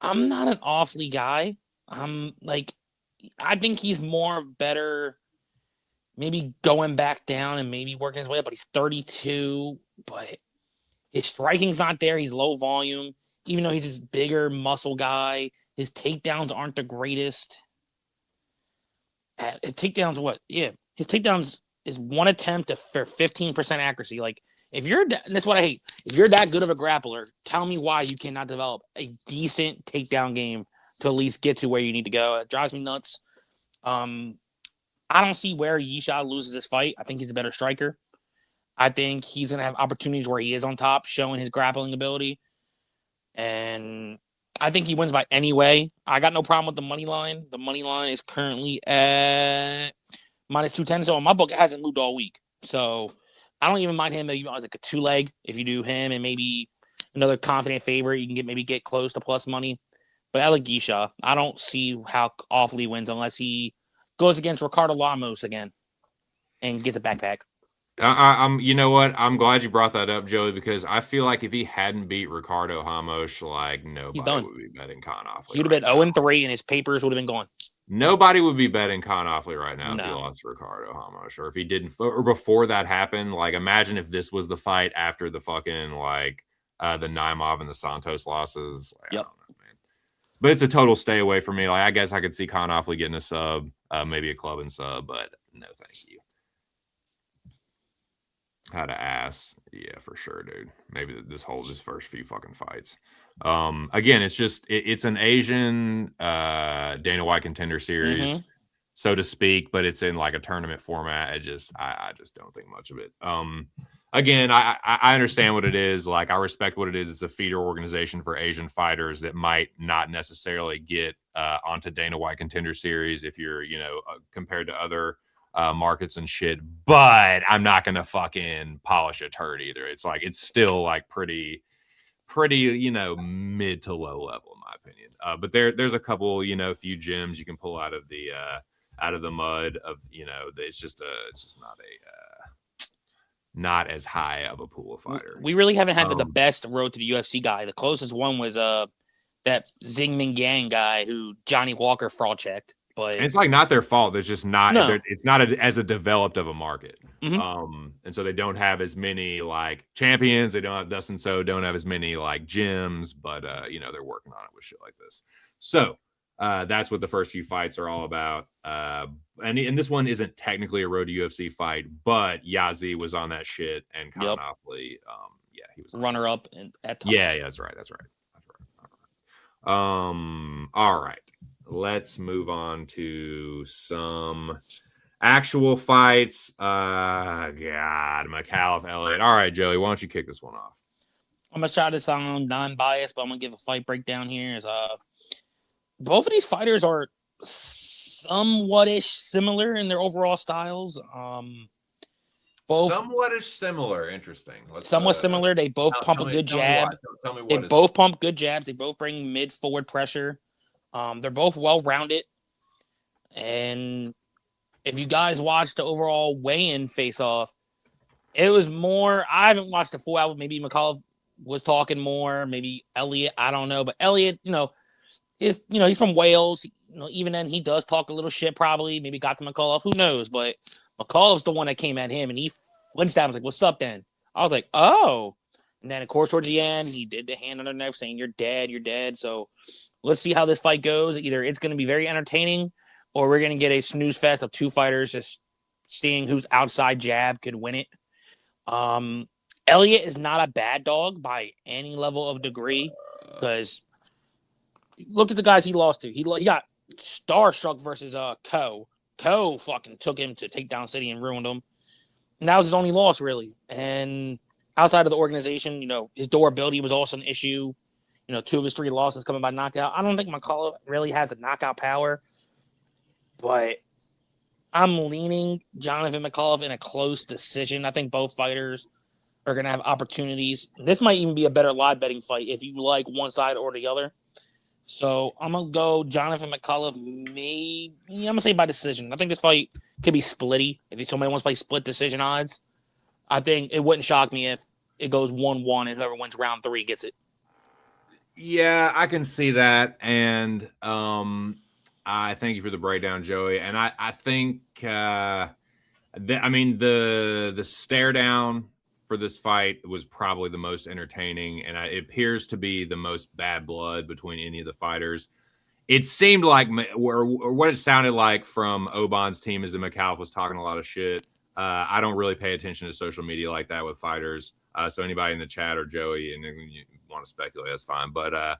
I'm not an Offley guy. I think he's more better maybe going back down and maybe working his way up, but he's 32. But His striking's not there. He's low volume. Even though he's this bigger muscle guy, his takedowns aren't the greatest. His takedowns, what? Yeah, his takedowns is one attempt for 15% accuracy. Like, if you're, that's what I hate. If you're that good of a grappler, tell me why you cannot develop a decent takedown game to at least get to where you need to go. It drives me nuts. I don't see where Yisha loses this fight. I think he's a better striker. I think he's going to have opportunities where he is on top, showing his grappling ability. And I think he wins by any way. I got no problem with the money line. The money line is currently at -210. So my book, it hasn't moved all week. So I don't even mind him as like a 2-leg. If you do him and maybe another confident favorite, you can get close to plus money. But I like Yisha. I don't see how awfully he wins unless he goes against Ricardo Lamos again and gets a backpack. I'm. You know what? I'm glad you brought that up, Joey, because I feel like if he hadn't beat Ricardo Hamosh, like nobody would be betting Con Offley. He would have been 0-3, and his papers would have been gone. Nobody would be betting Con Offley right now if he lost Ricardo Hamosh, or if he didn't, or before that happened. Like, imagine if this was the fight after the fucking the Naimov and the Santos losses. Like, yep. I don't know, man. But it's a total stay away for me. Like, I guess I could see Con Offley getting a sub, maybe a club and sub, but no, thank you. Had to ass. Yeah, for sure, dude. Maybe this first few fucking fights. Again, it's an Asian Dana White Contender Series, so to speak, but it's in like a tournament format. I just don't think much of it. Again, I understand what it is. Like, I respect what it is. It's a feeder organization for Asian fighters that might not necessarily get onto Dana White Contender Series if you're, compared to other markets and shit, but I'm not gonna fucking polish a turd either. It's still like pretty mid to low level in my opinion. But there's a couple few gems you can pull out of the mud of it's just not as high of a pool of fighter. We really haven't had the best road to the UFC guy. The closest one was that Xing Ming Yang guy who Johnny Walker fraud checked. But and it's like not their fault. There's just not. No. It's not as a developed of a market, and so they don't have as many like champions. They don't have Dustin So don't have as many like gyms, but they're working on it with shit like this. So that's what the first few fights are all about. And this one isn't technically a road to UFC fight, but Yazi was on that shit, and Con Offley, he was runner up at top. Yeah, that's right. All right. Let's move on to some actual fights. McAuliffe, Elliott. All right, Joey, why don't you kick this one off? I'm going to try to sound non-biased, but I'm going to give a fight breakdown here. Both of these fighters are somewhat-ish similar in their overall styles. Somewhat-ish similar. Interesting. Somewhat similar. They both pump a good jab. They both pump good jabs. They both bring mid-forward pressure. They're both well-rounded, and if you guys watched the overall weigh-in face-off, it was more. I haven't watched the full album. Maybe McAuliffe was talking more. Maybe Elliott. I don't know, but Elliott, he's from Wales. Even then, he does talk a little shit. Probably, maybe got to McAuliffe. Who knows? But McAuliffe's the one that came at him, and he flinched down. Was like, "What's up?" Then I was like, "Oh." And then, of course, towards the end, he did the hand on the neck saying, "You're dead. You're dead." So let's see how this fight goes. Either it's going to be very entertaining or we're going to get a snooze fest of two fighters just seeing whose outside jab could win it. Elliott is not a bad dog by any level of degree because look at the guys he lost to. He got starstruck versus Co. Co fucking took him to Takedown City and ruined him. And that was his only loss, really. And outside of the organization, his durability was also an issue. 2 of his 3 losses coming by knockout. I don't think McAuliffe really has the knockout power, but I'm leaning Jonathan McAuliffe in a close decision. I think both fighters are going to have opportunities. This might even be a better live betting fight if you like one side or the other. So I'm going to go Jonathan McAuliffe, maybe, I'm going to say by decision. I think this fight could be splitty. If somebody wants to play split decision odds, I think it wouldn't shock me if it goes 1-1 and whoever wins round 3 gets it. Yeah, I can see that. And I thank you for the breakdown, Joey. And I think, the stare down for this fight was probably the most entertaining, and it appears to be the most bad blood between any of the fighters. It seemed like, or what it sounded like from Oban's team, is that McAuliffe was talking a lot of shit. I don't really pay attention to social media like that with fighters. So anybody in the chat or Joey, and you want to speculate, that's fine. But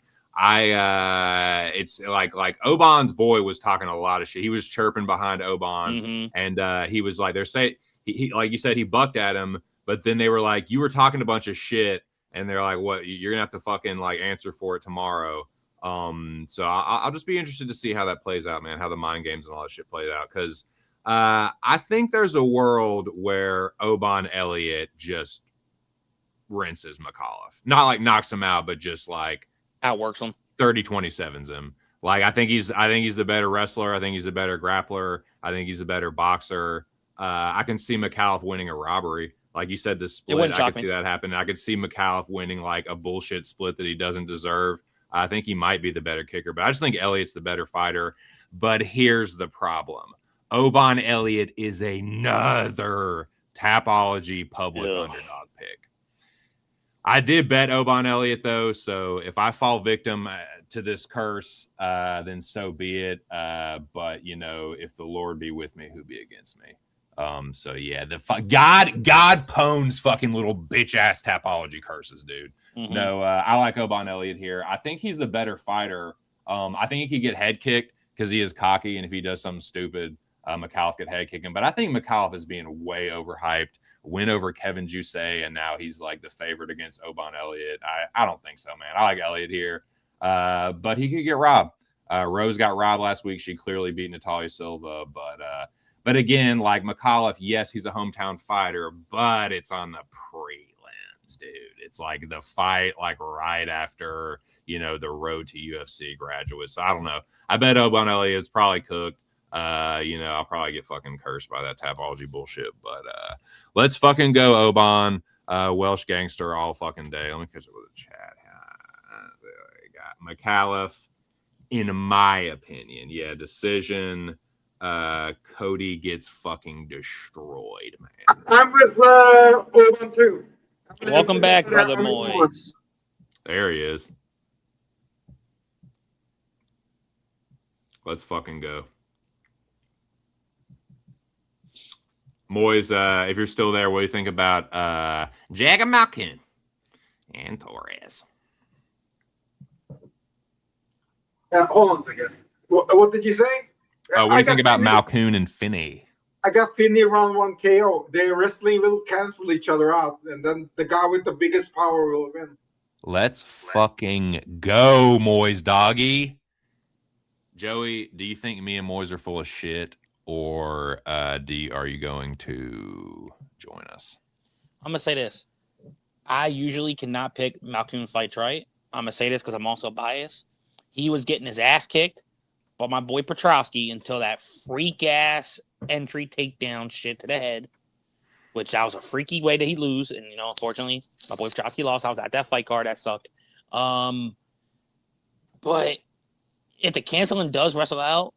it's like Oban's boy was talking a lot of shit. He was chirping behind Oban, and he was like, they're saying he like you said, he bucked at him, but then they were like, you were talking a bunch of shit, and they're like, what? You're gonna have to fucking like answer for it tomorrow. So I'll just be interested to see how that plays out, man. How the mind games and all that shit played out, because I think there's a world where Oban Elliott just rinses McAuliffe, not like knocks him out, but just like outworks him, 30-27s him. Like I think he's the better wrestler. I think he's a better grappler. I think he's a better boxer. I can see McAuliffe winning a robbery. Like you said, the split, I could see that happen. I could see McAuliffe winning like a bullshit split that he doesn't deserve. I think he might be the better kicker, but I just think Elliott's the better fighter. But here's the problem. Oban Elliott is another Tapology public underdog pick. I did bet Oban Elliott, though, so if I fall victim to this curse, then so be it. But, you know, if the Lord be with me, who be against me? So, yeah, God pwns fucking little bitch-ass Tapology curses, dude. No, I like Oban Elliott here. I think he's the better fighter. I think he could get head kicked because he is cocky, and if he does something stupid, McAuliffe could head kick him. But I think McAuliffe is being way overhyped. Win over Kevin Jusay, and now he's like the favorite against Oban Elliott. I don't think so, man. I like Elliott here, but he could get robbed. Rose got robbed last week. She clearly beat Natalia Silva, but again, like McAuliffe, yes, he's a hometown fighter, but it's on the prelims, dude. It's like the fight, like right after, you know, the road to UFC graduates. So I don't know. I bet Oban Elliott's probably cooked. You know, I'll probably get fucking cursed by that Tapology bullshit, but let's fucking go, Oban. Welsh gangster all fucking day. Let me catch up with the chat. There we got McAuliffe, in my opinion. Yeah, decision. Cody gets fucking destroyed, man. I'm with Oban too. Welcome back, brother Moiz. There he is. Let's fucking go. Moiz, if you're still there, what do you think about Jagger Malkin and Torres? Hold on a second. What did you say? What do you think about Malkoon and Finney? I got Finney round 1 KO. Their wrestling will cancel each other out, and then the guy with the biggest power will win. Let's fucking go, Moiz doggy. Joey, do you think me and Moiz are full of shit? Or are you going to join us? I'm going to say this. I usually cannot pick Malkoon fights right. I'm going to say this because I'm also biased. He was getting his ass kicked by my boy Petrosky until that freak-ass entry takedown shit to the head, which that was a freaky way that he lose. And, you know, unfortunately, my boy Petrosky lost. I was at that fight card. That sucked. But if the canceling does wrestle out,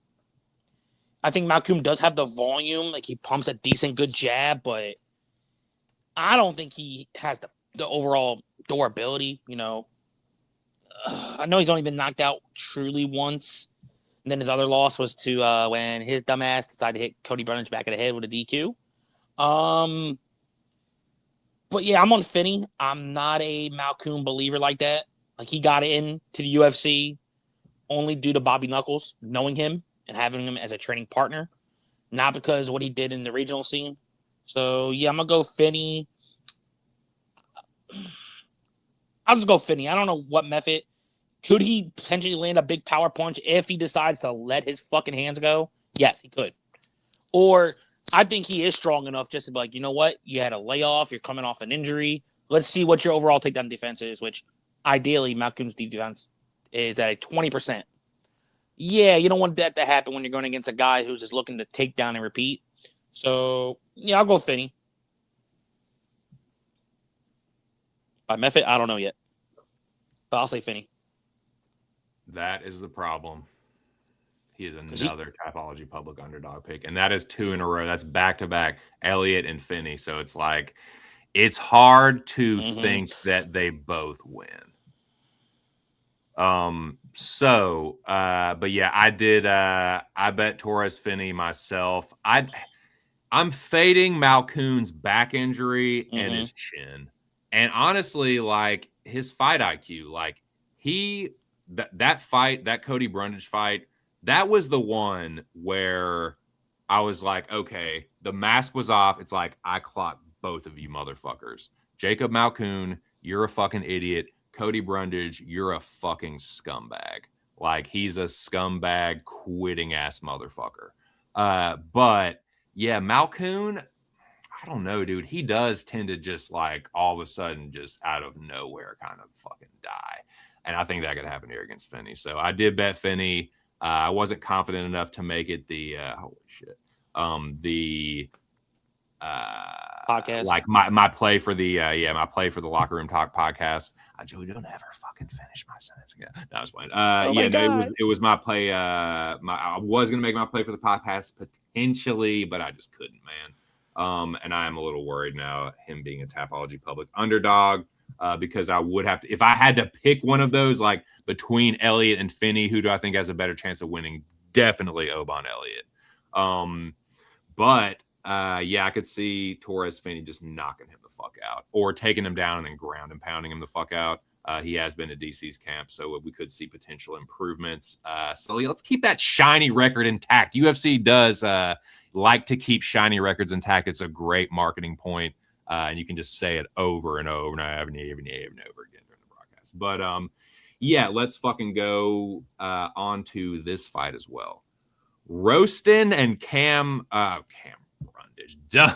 I think Malkoon does have the volume. Like, he pumps a decent, good jab, but I don't think he has the overall durability, you know. I know he's only been knocked out truly once. And then his other loss was to when his dumbass decided to hit Cody Brunage back of the head with a DQ. But, yeah, I'm on Finney. I'm not a Malkoon believer like that. Like, he got in to the UFC only due to Bobby Knuckles knowing him and having him as a training partner, not because of what he did in the regional scene. So, yeah, I'm going to go Finney. I'll just go Finney. I don't know what method. Could he potentially land a big power punch if he decides to let his fucking hands go? Yes, he could. Or I think he is strong enough just to be like, you know what? You had a layoff. You're coming off an injury. Let's see what your overall takedown defense is, which ideally Malkoon's defense is at a 20%. Yeah, you don't want that to happen when you're going against a guy who's just looking to take down and repeat. So, yeah, I'll go Finney. By method, I don't know yet. But I'll say Finney. That is the problem. He is another Tapology public underdog pick. And that is 2 in a row. That's back-to-back Elliott and Finney. So it's like, it's hard to think that they both win. But yeah, I did. I bet Torres Finney myself. I'm fading Malkoon's back injury and his chin, and honestly, like his fight IQ, like that fight, that Cody Brundage fight, that was the one where I was like, okay, the mask was off. It's like I clocked both of you motherfuckers. Jacob Malkoon, you're a fucking idiot. Cody Brundage, you're a fucking scumbag. Like he's a scumbag, quitting ass motherfucker. But yeah, Malkoon, I don't know, dude. He does tend to just like all of a sudden, just out of nowhere, kind of fucking die. And I think that could happen here against Finney. So I did bet Finney. I wasn't confident enough to make it the holy shit. The podcast, like my play for the my play for the Locker Room Talk podcast. Joey, don't ever fucking finish my sentence again. No, I was playing. It was my play. I was gonna make my play for the podcast potentially, but I just couldn't, man. And I am a little worried now, him being a Tapology Public underdog, because I would have to, if I had to pick one of those, like between Elliott and Finney, who do I think has a better chance of winning? Definitely Oban Elliott. But I could see Torres Finney just knocking him the fuck out, or taking him down and ground and pounding him the fuck out. He has been at DC's camp, so we could see potential improvements. So let's keep that shiny record intact. UFC does like to keep shiny records intact. It's a great marketing point, and you can just say it over and over and over and over again during the broadcast. But let's fucking go on to this fight as well. Roastin and Cam Brundage. Cam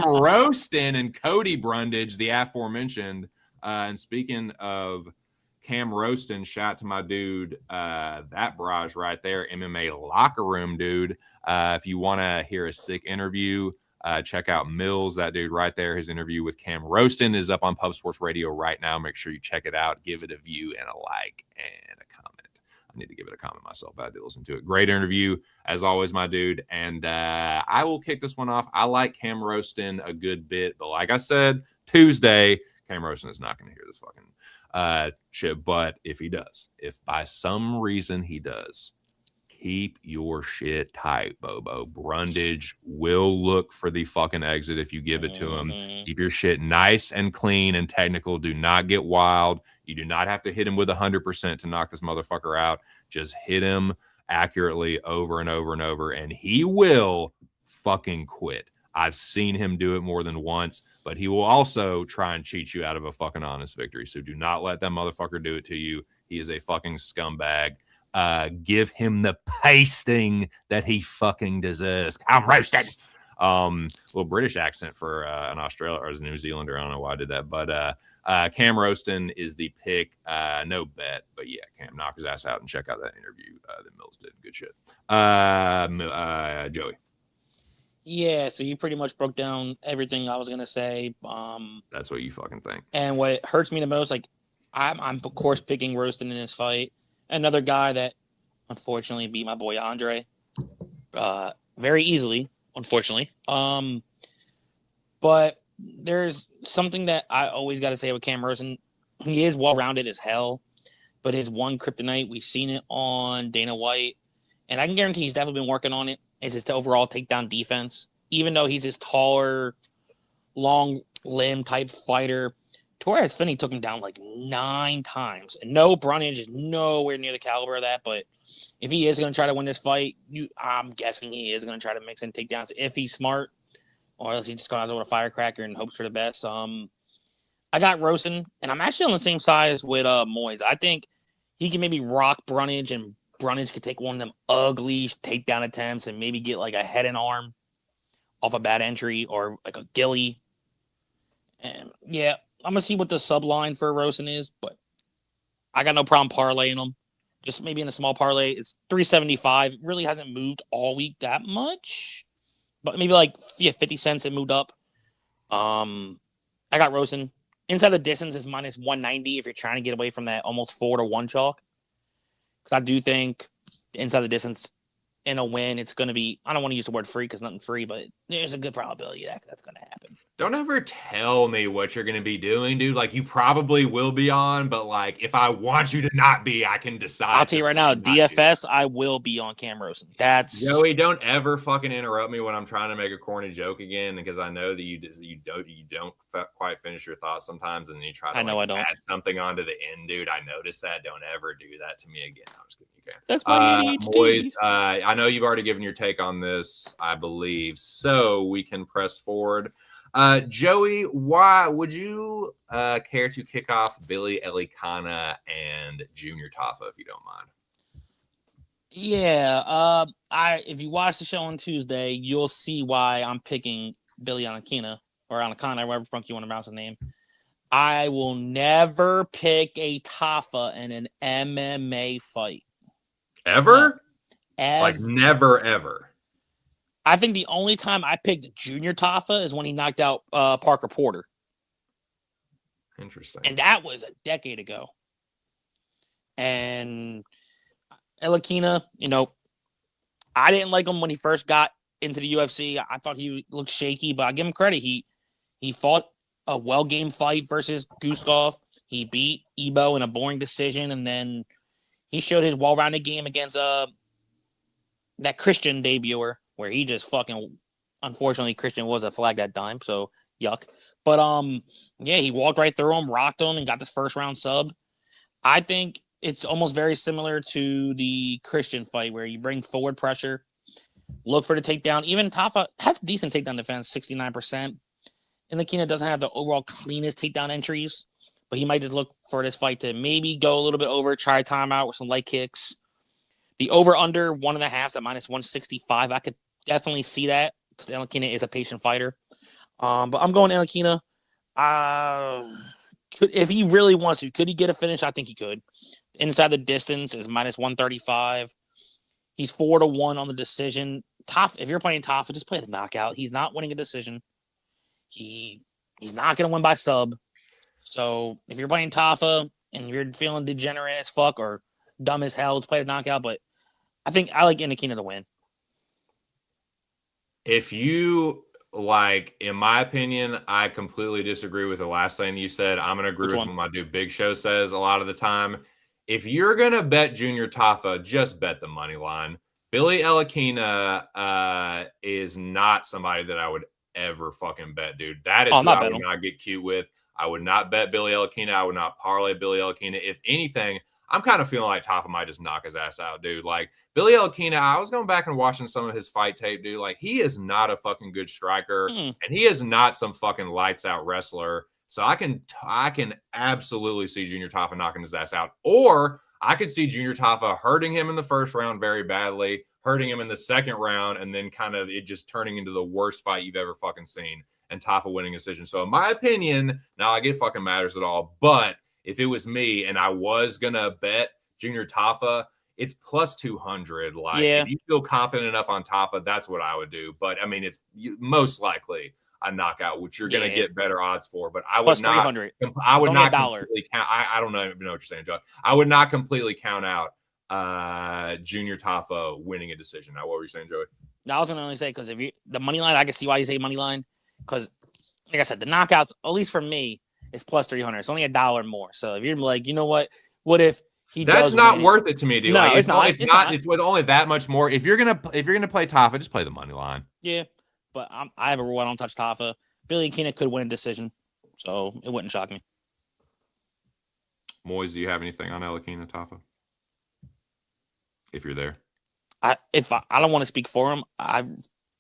Roastin and Cody Brundage, the aforementioned. And speaking of Cam Roastin, shout out to my dude, that barrage right there, MMA Locker Room, dude. If you want to hear a sick interview, check out Mills, that dude right there. His interview with Cam Roastin is up on Pub Sports Radio right now. Make sure you check it out. Give it a view and a like and a comment. I need to give it a comment myself, but I did listen to it. Great interview, as always, my dude. And I will kick this one off. I like Cam Roastin a good bit, but like I said, Tuesday, Cam Roastin is not going to hear this fucking shit. But if he does, if by some reason he does, keep your shit tight, Bobo. Brundage will look for the fucking exit if you give it to him. Keep your shit nice and clean and technical. Do not get wild. You do not have to hit him with 100% to knock this motherfucker out. Just hit him accurately over and over and over, and he will fucking quit. I've seen him do it more than once, but he will also try and cheat you out of a fucking honest victory. So do not let that motherfucker do it to you. He is a fucking scumbag. Give him the pasting that he fucking deserves. I'm roasted. Little British accent for an Australian or as a New Zealander. I don't know why I did that, but Cam Roastin is the pick. No bet, but yeah, Cam, knock his ass out and check out that interview that Mills did. Good shit. Joey. Yeah, so you pretty much broke down everything I was gonna say. That's what you fucking think. And what hurts me the most, like I'm of course picking Roastin in this fight. Another guy that unfortunately beat my boy Andre very easily, unfortunately. But there's something that I always got to say with Cam Roastin. He is well-rounded as hell, but his one kryptonite, we've seen it on Dana White, and I can guarantee he's definitely been working on it, is his overall takedown defense. Even though he's this taller, long limb type fighter, Torres Finney took him down like 9 times. And no, Brundage is nowhere near the caliber of that. But if he is going to try to win this fight, I'm guessing he is going to try to mix in takedowns if he's smart, or else he just goes out with a firecracker and hopes for the best. I got Roastin, and I'm actually on the same size with Moiz. I think he can maybe rock Brundage, and Brundage could take one of them ugly takedown attempts and maybe get like a head and arm off a bad entry or like a gilly. And yeah, I'm going to see what the sub line for Roastin is, but I got no problem parlaying them. Just maybe in a small parlay. It's 375. It really hasn't moved all week that much, but maybe like 50 cents it moved up. I got Roastin. Inside the distance is minus 190 if you're trying to get away from that almost 4-1 chalk. Because I do think inside the distance in a win, it's going to be, I don't want to use the word free because nothing free, but there's a good probability that's going to happen. Don't ever tell me what you're going to be doing, dude. Like, you probably will be on, but like, if I want you to not be, I can decide. I'll tell you right now, DFS, I will be on Cam Rosen. That's Joey. Don't ever fucking interrupt me when I'm trying to make a corny joke again, because I know that you don't quite finish your thoughts sometimes, and then you try to add something onto the end, dude. I noticed that. Don't ever do that to me again. I'm just kidding. You can. That's my Moiz, I know you've already given your take on this, I believe, so we can press forward. Joey, why would you care to kick off Billy Elikana and Junior Tafa, if you don't mind? Yeah, if you watch the show on Tuesday, you'll see why I'm picking Billy Elikana or Elikana, whatever fuck you want to pronounce his name. I will never pick a Tafa in an MMA fight. Ever? No, like never, ever. I think the only time I picked Junior Tafa is when he knocked out Parker Porter. Interesting. And that was a decade ago. And Elikana, I didn't like him when he first got into the UFC. I thought he looked shaky, but I give him credit. He fought a well-game fight versus Gustav. He beat Ebo in a boring decision, and then he showed his well-rounded game against that Christian debuter, where he just fucking, unfortunately, Christian was a flag that time, so yuck. But yeah, he walked right through him, rocked him, and got the first round sub. I think it's almost very similar to the Christian fight, where you bring forward pressure, look for the takedown. Even Tafa has decent takedown defense, 69%. And Elikana doesn't have the overall cleanest takedown entries, but he might just look for this fight to maybe go a little bit over, try timeout with some light kicks. The over-under 1.5 at -165, I could definitely see that because Elikana is a patient fighter. But I'm going Elikana. If he really wants to, could he get a finish? I think he could. Inside the distance is -135. He's 4-1 on the decision. If you're playing Tafa, just play the knockout. He's not winning a decision. He's not going to win by sub. So if you're playing Tafa and you're feeling degenerate as fuck or dumb as hell, just play the knockout. But I think I like Elikana to win. If you like, in my opinion, I completely disagree with the last thing you said. I'm going to agree with what my dude Big Show says a lot of the time. If you're going to bet Junior Tafa, just bet the money line. Billy Elikana is not somebody that I would ever fucking bet, dude. That is who I would not get cute with. I would not bet Billy Elikana. I would not parlay Billy Elikana. If anything, I'm kind of feeling like Tafa might just knock his ass out, dude. Like, Billy Elikana, I was going back and watching some of his fight tape, dude. Like, he is not a fucking good striker, and he is not some fucking lights out wrestler. So I can absolutely see Junior Tafa knocking his ass out. Or I could see Junior Tafa hurting him in the first round very badly, hurting him in the second round, and then kind of it just turning into the worst fight you've ever fucking seen, and Tafa winning a decision. So in my opinion, now I get fucking matters at all, but if it was me and I was going to bet Junior Tafa, it's plus 200. Like, if you feel confident enough on Tafa, that's what I would do. But, I mean, it's most likely a knockout, which you're going to get better odds for. But I would plus not. 300. I would not completely count. I don't even know what you're saying, Joe. I would not completely count out Junior Tafa winning a decision. Now, what were you saying, Joey? I was going to only say, because if you the money line, I can see why you say money line. Because, like I said, the knockouts, at least for me, is plus 300. It's only $1 more. So if you're like, you know what if he That's does not win? worth it to me, dude. No, like, it's not. It's with only that much more. If you're gonna play Tafa, just play the money line. Yeah, but I have a rule. I don't touch Tafa. Billy Elikana could win a decision, so it wouldn't shock me. Moiz, do you have anything on Elikana Tafa? If you're there, I don't want to speak for him. I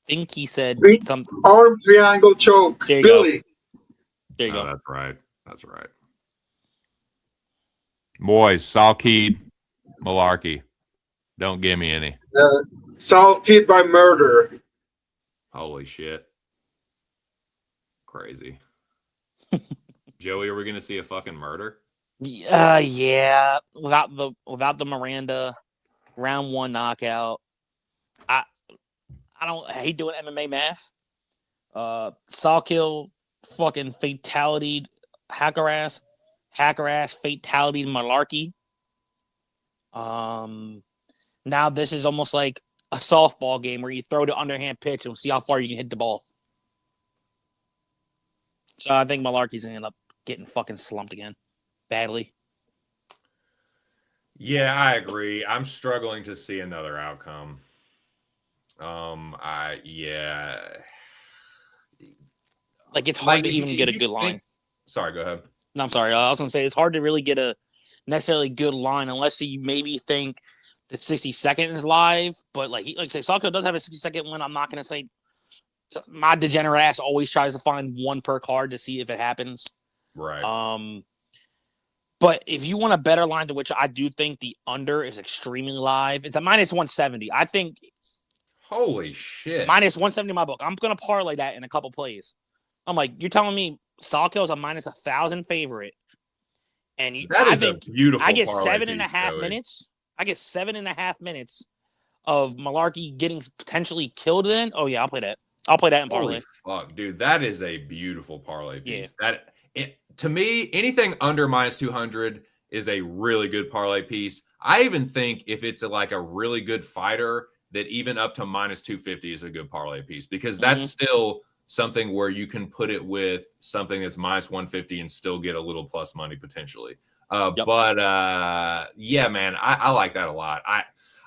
think he said something. Arm triangle choke. There you Billy. go. There you go. That's right. That's right. Boys, Salkeed, malarkey. Don't give me any. Salkeed by murder. Holy shit. Crazy. Joey, are we going to see a fucking murder? Yeah. Without the Miranda round 1 knockout. I hate doing MMA math. Salkill fucking fatality hacker ass fatality malarkey. Now this is almost like a softball game where you throw the underhand pitch and see how far you can hit the ball. So I think Malarkey's going to end up getting fucking slumped again. Badly. Yeah, I agree. I'm struggling to see another outcome. Like, it's hard to even get a good line. Sorry, go ahead. No, I'm sorry. I was going to say it's hard to really get a necessarily good line unless you maybe think that 60 seconds is live. But like I say, Salco does have a 60-second win. I'm not going to say my degenerate ass always tries to find one per card to see if it happens. Right. But if you want a better line, to which I do think the under is extremely live, it's a -170. I think. Holy shit. -170 in my book. I'm going to parlay that in a couple plays. I'm like, you're telling me Salco is a -1,000 favorite. And I think a beautiful I get 7.5 minutes. I get 7.5 minutes of Malarkey getting potentially killed in. Oh, yeah, I'll play that. I'll play that in parlay. Holy fuck, dude. That is a beautiful parlay piece. Yeah. To me, anything under -200 is a really good parlay piece. I even think if it's like a really good fighter, that even up to -250 is a good parlay piece, because that's still something where you can put it with something that's -150 and still get a little plus money potentially. But yeah, man, I like that a lot.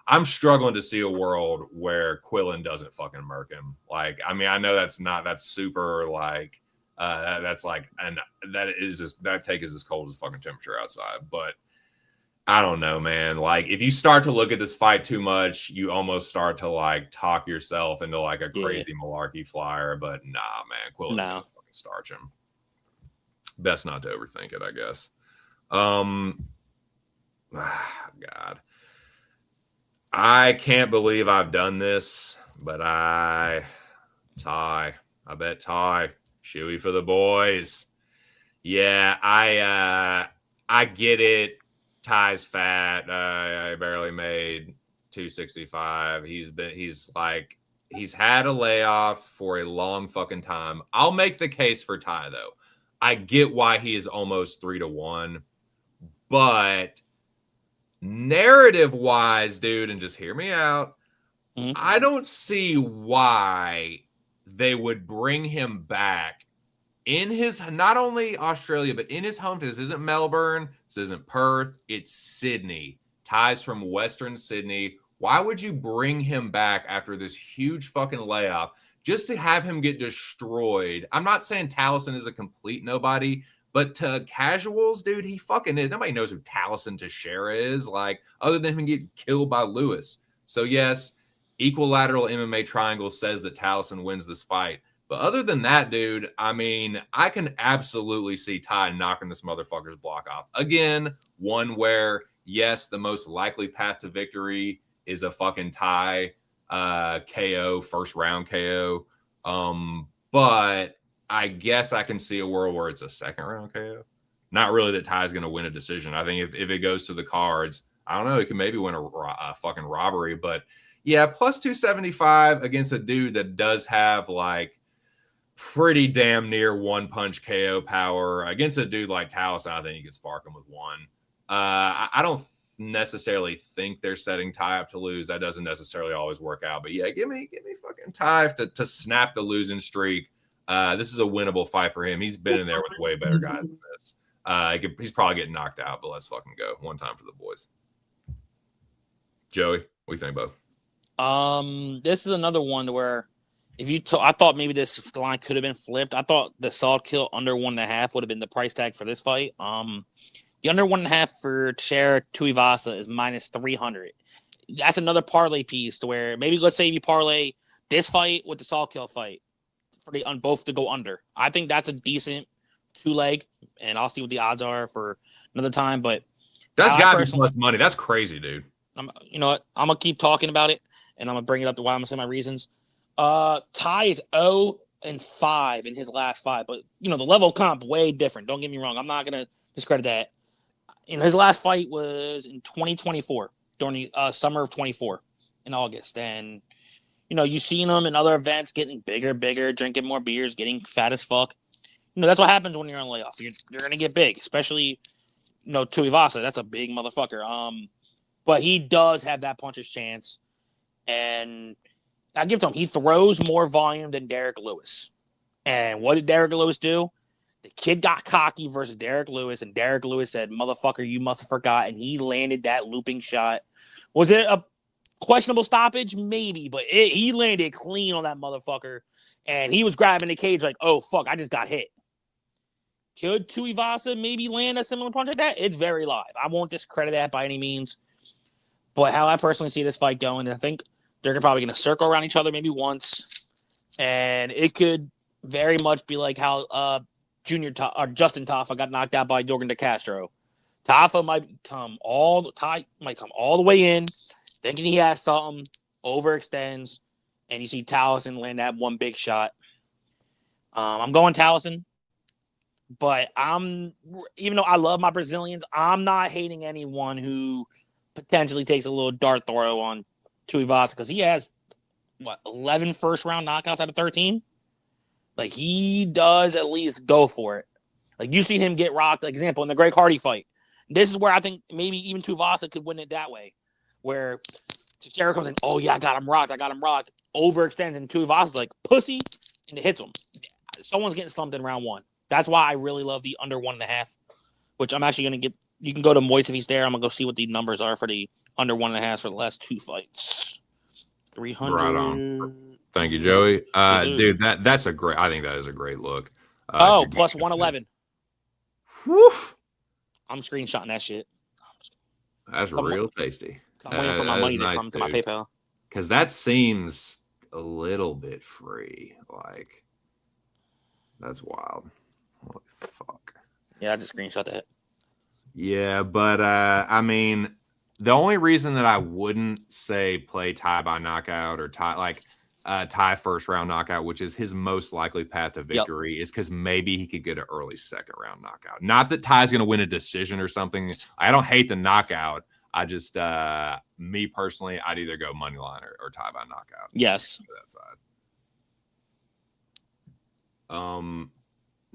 I'm struggling to see a world where Quillen doesn't fucking murk him. Like, I mean, I know that's super like that's like, and that take is as cold as the fucking temperature outside. But I don't know, man. Like, if you start to look at this fight too much, you almost start to like talk yourself into like a crazy Malarkey flyer. But nah, man, Quillen's gonna fucking starch him. Best not to overthink it, I guess. God, I can't believe I've done this, but I bet Ty Shoey for the boys. Yeah, I get it. Ty's fat. I barely made 265. He's had a layoff for a long fucking time. I'll make the case for Ty though. I get why he is almost 3-1, but narrative wise, dude, and just hear me out. I don't see why they would bring him back in his, not only Australia, but in his home. This isn't Melbourne. This isn't Perth. It's Sydney. Ty's from Western Sydney. Why would you bring him back after this huge fucking layoff just to have him get destroyed? I'm not saying Taliesin is a complete nobody, but to casuals, dude, he fucking is. Nobody knows who Taliesin Teixeira is, like, other than him getting killed by Lewis. So yes, Equilateral MMA Triangle says that Taliesin wins this fight. But other than that, dude, I mean, I can absolutely see Ty knocking this motherfucker's block off. Again, one where, yes, the most likely path to victory is a fucking Ty KO, first round KO. But I guess I can see a world where it's a second round KO. Not really that Ty's going to win a decision. I think if it goes to the cards, I don't know, he can maybe win a fucking robbery. But yeah, plus 275 against a dude that does have like pretty damn near one punch KO power against a dude like Taliesin. I think you could spark him with one. I don't necessarily think they're setting Ty up to lose. That doesn't necessarily always work out. But yeah, give me fucking Ty to snap the losing streak. This is a winnable fight for him. He's been in there with way better guys than this. He's probably getting knocked out, but let's fucking go. One time for the boys. Joey, what do you think, Bo? This is another one where I thought maybe the line could have been flipped. I thought the Salt Kill under 1.5 would have been the price tag for this fight. The under 1.5 for Teixeira Tuivasa is -300. That's another parlay piece to where maybe let's say you parlay this fight with the Salt Kill fight on both to go under. I think that's a decent 2-leg, and I'll see what the odds are for another time. But that's got to be plus money. That's crazy, dude. You know what? I'm gonna keep talking about it, and I'm gonna bring it up to why I'm gonna say my reasons. Ty is 0-5 in his last 5, but you know the level of comp way different. Don't get me wrong. I'm not gonna discredit that. You know, his last fight was in 2024 during the summer of 24 in August, and you know you've seen him in other events getting bigger, drinking more beers, getting fat as fuck. You know that's what happens when you're on layoff. You're gonna get big, especially Tuivasa. That's a big motherfucker. But he does have that puncher's chance. And I give it to him. He throws more volume than Derek Lewis. And what did Derek Lewis do? The kid got cocky versus Derek Lewis, and Derek Lewis said, "Motherfucker, you must have forgot." And he landed that looping shot. Was it a questionable stoppage? Maybe, but he landed clean on that motherfucker. And he was grabbing the cage like, "Oh, fuck, I just got hit." Could Tuivasa maybe land a similar punch like that? It's very live. I won't discredit that by any means. But how I personally see this fight going, I think they're probably going to circle around each other maybe once. And it could very much be like how Justin Tafa got knocked out by Jorgen De Castro. Tafa might come all the way in, thinking he has something, overextends, and you see Towson land that one big shot. I'm going Towson, but even though I love my Brazilians, I'm not hating anyone who potentially takes a little dart throw on Tuivasa because he has 11 first-round knockouts out of 13. Like, he does at least go for it. Like, you've seen him get rocked. Like, example, in the Greg Hardy fight. This is where I think maybe even Tuivasa could win it that way. Where Teixeira comes in, "Oh, yeah, I got him rocked. Overextends, and Tuivasa's like, "Pussy," and it hits him. Someone's getting slumped in round one. That's why I really love the under 1.5, which I'm actually going to get. You can go to Moiz if he's there. I'm going to go see what the numbers are for the under 1.5 for the last two fights. 300. Right on. Thank you, Joey. Dude, that's a great. I think that is a great look. Plus 111. Whew. I'm screenshotting that shit. That's real tasty. I'm waiting for my money to come to my PayPal. Because that seems a little bit free. Like, that's wild. Holy fuck. Yeah, I just screenshot that. Yeah, but I mean, the only reason that I wouldn't say play tie by knockout or tie first round knockout, which is his most likely path to victory, is because maybe he could get an early second round knockout. Not that Ty's going to win a decision or something. I don't hate the knockout. I just, me personally, I'd either go money line or tie by knockout. Yes. That side.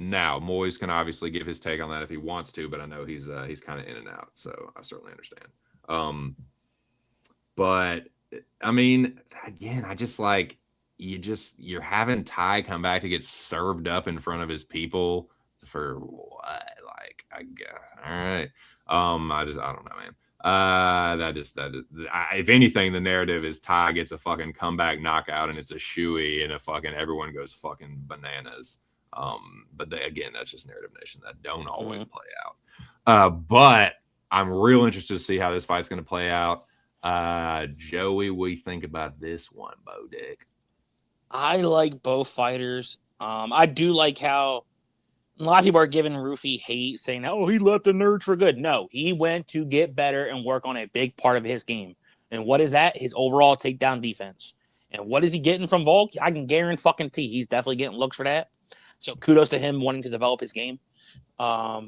Now Moiz can obviously give his take on that if he wants to, but I know he's kind of in and out, so I certainly understand. But I mean, again, I just like you're having Ty come back to get served up in front of his people for what? Like, I guess. All right. I don't know, man. If anything, the narrative is Ty gets a fucking comeback knockout and it's a shoey and everyone goes fucking bananas. But again, that's just Narrative Nation. That don't always play out. But I'm real interested to see how this fight's going to play out. Joey, what do you think about this one, Bo Dick? I like both fighters. I do like how a lot of people are giving Rufy hate, saying, "Oh, he left the nerds for good." No, he went to get better and work on a big part of his game. And what is that? His overall takedown defense. And what is he getting from Volk? I can guarantee he's definitely getting looks for that. So kudos to him wanting to develop his game. But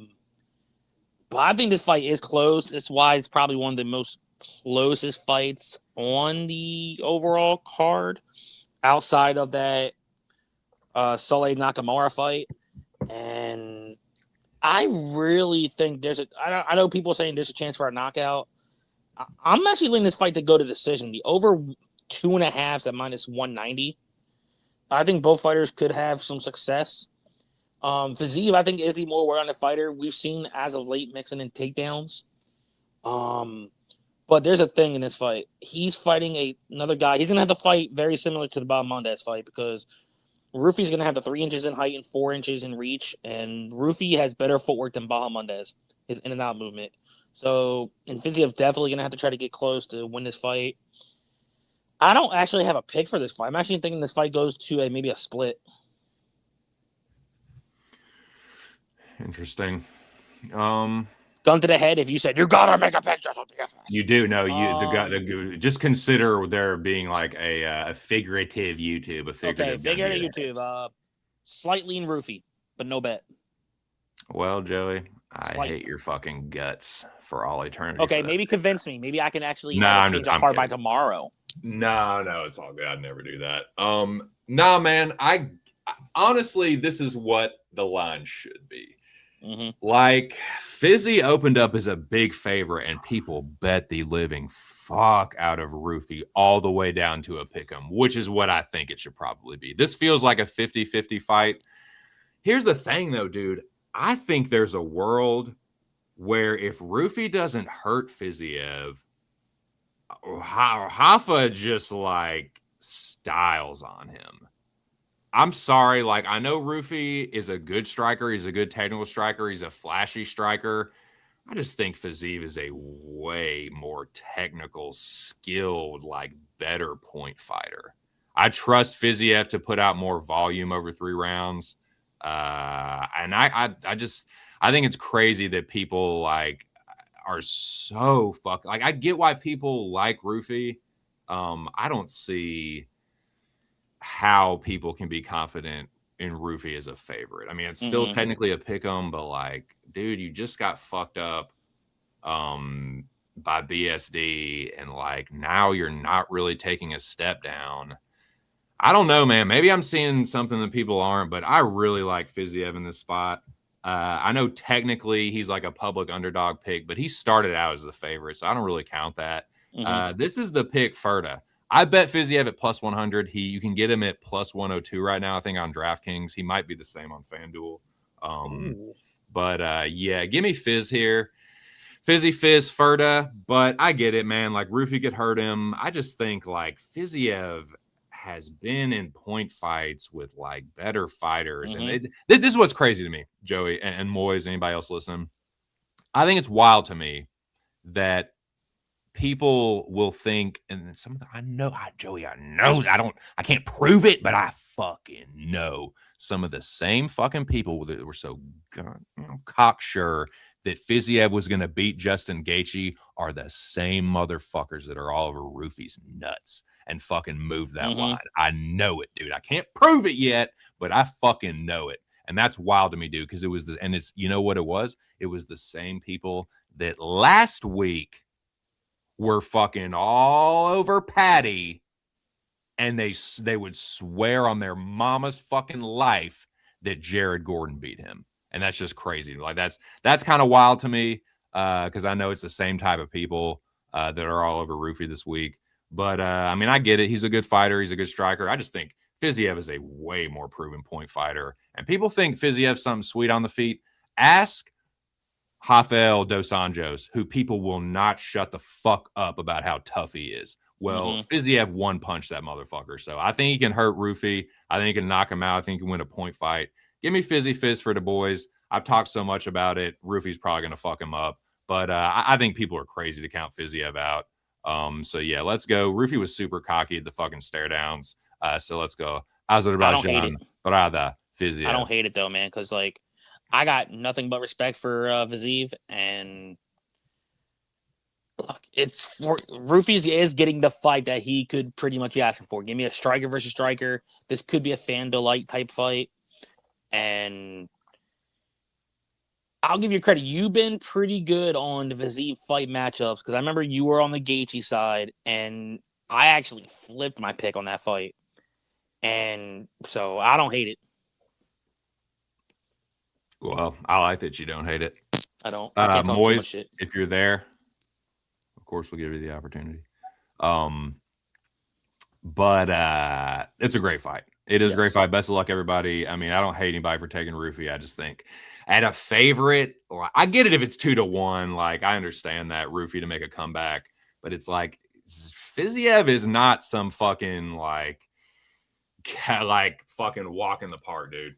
I think this fight is close. That's why it's probably one of the most closest fights on the overall card outside of that Soleil Nakamura fight. And I really think I know people saying there's a chance for a knockout. I'm actually leaning this fight to go to decision. The over 2.5 at minus 190. I think both fighters could have some success. Fiziev, I think, is the more well-rounded fighter we've seen as of late, mixing in takedowns. But there's a thing in this fight. He's fighting another guy. He's going to have to fight very similar to the Bahamondes fight because Rufy's going to have the 3 inches in height and 4 inches in reach, and Rufy has better footwork than Bahamondes, his in and out movement. So, and Fiziev's definitely going to have to try to get close to win this fight. I don't actually have a pick for this fight. I'm actually thinking this fight goes to maybe a split. Interesting. Gun to the head. If you said you gotta make a pick, just on the FS. You do. No, just consider there being like a figurative YouTube, figurative YouTube. Slightly in Roofy, but no bet. Well, Joey, I hate your fucking guts for all eternity. Okay, maybe convince me. Maybe I can actually change a heart by tomorrow. No, it's all good. I'd never do that. Nah, man. I honestly, this is what the line should be. Mm-hmm. Like, Fizzy opened up as a big favorite, and people bet the living fuck out of Rufy all the way down to a pick'em, which is what I think it should probably be. This feels like a 50-50 fight. Here's the thing, though, dude. I think there's a world where if Rufy doesn't hurt Fiziev, Hoffa just like styles on him. I'm sorry. Like, I know Rufy is a good striker. He's a good technical striker. He's a flashy striker. I just think Fiziev is a way more technical, skilled, like better point fighter. I trust Fiziev to put out more volume over 3 rounds. And I think it's crazy that people like are so like, I get why people like Rufy. I don't see how people can be confident in Rufy as a favorite. I mean, it's still technically a pick 'em, but like, dude, you just got fucked up by BSD, and like now you're not really taking a step down. I don't know, man. Maybe I'm seeing something that people aren't, but I really like Fiziev in this spot. I know technically he's like a public underdog pick, but he started out as the favorite, so I don't really count that. This is the pick Ferda. I bet Fiziev at plus 100. You can get him at plus 102 right now, I think, on DraftKings. He might be the same on FanDuel. But yeah, give me Fizz here. Fizzy Fizz Ferda, but I get it, man. Like, Rufy could hurt him. I just think, like, Fiziev has been in point fights with, like, better fighters. And this is what's crazy to me, Joey and Moiz, anybody else listening. I think it's wild to me that people will think, and some of the, Joey, I can't prove it, but I fucking know some of the same fucking people that were so cocksure that Fiziev was going to beat Justin Gaethje are the same motherfuckers that are all over Rufy's nuts and fucking move that line. I know it, dude. I can't prove it yet, but I fucking know it. And that's wild to me, dude, because it was and it's, you know what it was? It was the same people that last week were fucking all over Patty, and they would swear on their mama's fucking life that Jared Gordon beat him. And that's just crazy. Like, that's kind of wild to me, because I know it's the same type of people that are all over Rufy this week. But I mean, I get it. He's a good fighter. He's a good striker. I just think Fiziev is a way more proven point fighter. And people think Fiziev's something sweet on the feet. Ask Rafael Dos Anjos, who people will not shut the fuck up about how tough he is. Well, Fiziev one punch that motherfucker. So I think he can hurt Rufy. I think he can knock him out. I think he can win a point fight. Give me Fizzy Fizz for the boys. I've talked so much about it. Rufy's probably going to fuck him up. But I think people are crazy to count Fiziev out. So, yeah, let's go. Rufy was super cocky at the fucking stare downs. So let's go. Azerbaijan, Rada, Fiziev. I don't hate it, though, man, because, like, I got nothing but respect for Fiziev. And, look, Rufy is getting the fight that he could pretty much be asking for. Give me a striker versus striker. This could be a FanDuel type fight. And I'll give you credit. You've been pretty good on the Fiziev fight matchups, because I remember you were on the Gaethje side, and I actually flipped my pick on that fight. And so I don't hate it. Well, I like that you don't hate it. I don't. I can't talk too much Moiz, shit. if you're there, of course, we'll give you the opportunity. But it's a great fight. It is a great fight. Best of luck, everybody. I mean, I don't hate anybody for taking Rufy. I just think at a favorite, I get it if it's 2-1. Like, I understand that Rufy to make a comeback, but it's like Fiziev is not some fucking like fucking walk in the park, dude.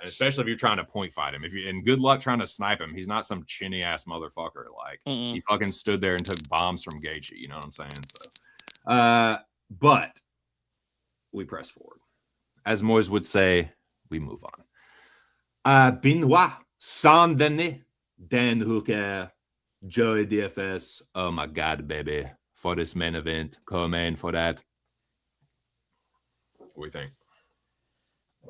Especially if you're trying to point fight him. And good luck trying to snipe him. He's not some chinny ass motherfucker. Like, he fucking stood there and took bombs from Gaethje. You know what I'm saying? So, but we press forward. As Moiz would say, we move on. Benoit Saint-Denis, Dan Hooker, Joey DFS. Oh my God, baby. For this main event, co-main for that. What do you think?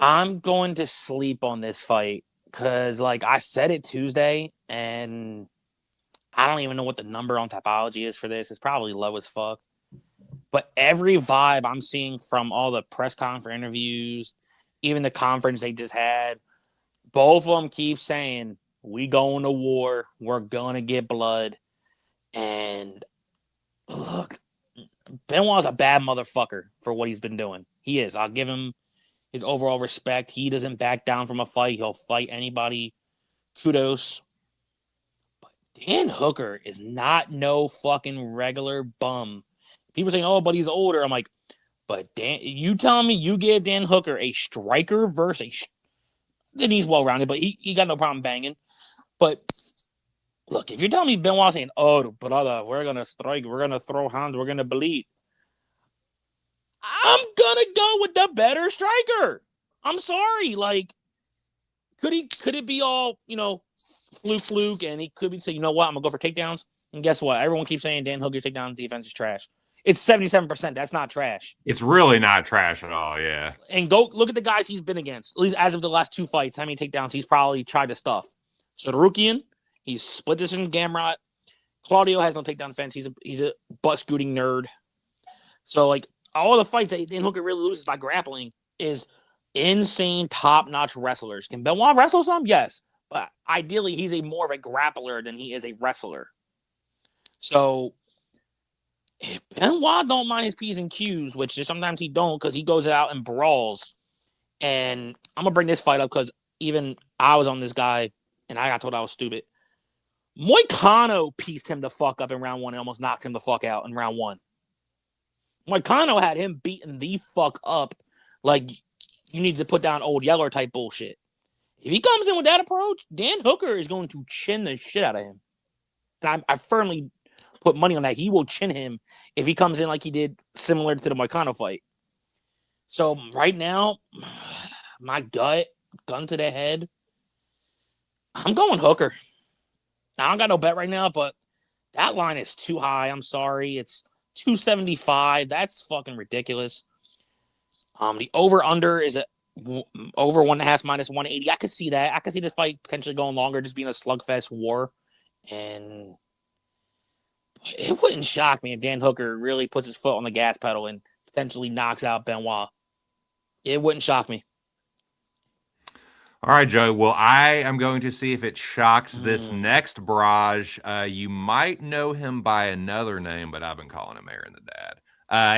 I'm going to sleep on this fight because, like, I said it Tuesday, and I don't even know what the number on Tapology is for this. It's probably low as fuck. But every vibe I'm seeing from all the press conference interviews, even the conference they just had, both of them keep saying, we going to war. We're going to get blood. And look, Benoit's a bad motherfucker for what he's been doing. He is. I'll give him his overall respect. He doesn't back down from a fight. He'll fight anybody. Kudos. But Dan Hooker is not no fucking regular bum. People saying, oh, but he's older. I'm like, but Dan, you telling me you give Dan Hooker a striker versus then he's well-rounded, but he got no problem banging. But look, if you're telling me Benoit saying, oh, brother, we're going to strike, we're going to throw hands, we're going to bleed, I'm going to go with the better striker. I'm sorry. Like, could it be all, fluke, and he could be saying, you know what, I'm going to go for takedowns? And guess what? Everyone keeps saying Dan Hooker's takedown defense is trash. It's 77%. That's not trash. It's really not trash at all, yeah. And go look at the guys he's been against. At least as of the last 2 fights, how many takedowns he's probably tried to stuff. Sarukian, he's split decision Gamrot. Claudio has no takedown defense. He's a butt scooting nerd. So, like, all the fights that Dan Hooker really loses by grappling is insane top-notch wrestlers. Can Benoit wrestle some? Yes. But ideally, he's more of a grappler than he is a wrestler. So if Benoit don't mind his P's and Q's, which sometimes he don't because he goes out and brawls. And I'm going to bring this fight up because even I was on this guy and I got told I was stupid. Moicano pieced him the fuck up in round 1 and almost knocked him the fuck out in round 1. Moicano had him beaten the fuck up like you need to put down Old Yeller type bullshit. If he comes in with that approach, Dan Hooker is going to chin the shit out of him. And I firmly put money on that. He will chin him if he comes in like he did similar to the Moicano fight. So right now, my gun to the head, I'm going Hooker. I don't got no bet right now, but that line is too high. I'm sorry. It's 275. That's fucking ridiculous. The over-under is at over 1.5 minus 180. I could see that. I could see this fight potentially going longer, just being a slugfest war. And it wouldn't shock me if Dan Hooker really puts his foot on the gas pedal and potentially knocks out Benoit. It wouldn't shock me. All right, Joe. Well, I am going to see if it shocks this next barrage. You might know him by another name, but I've been calling him Aaron the Dad.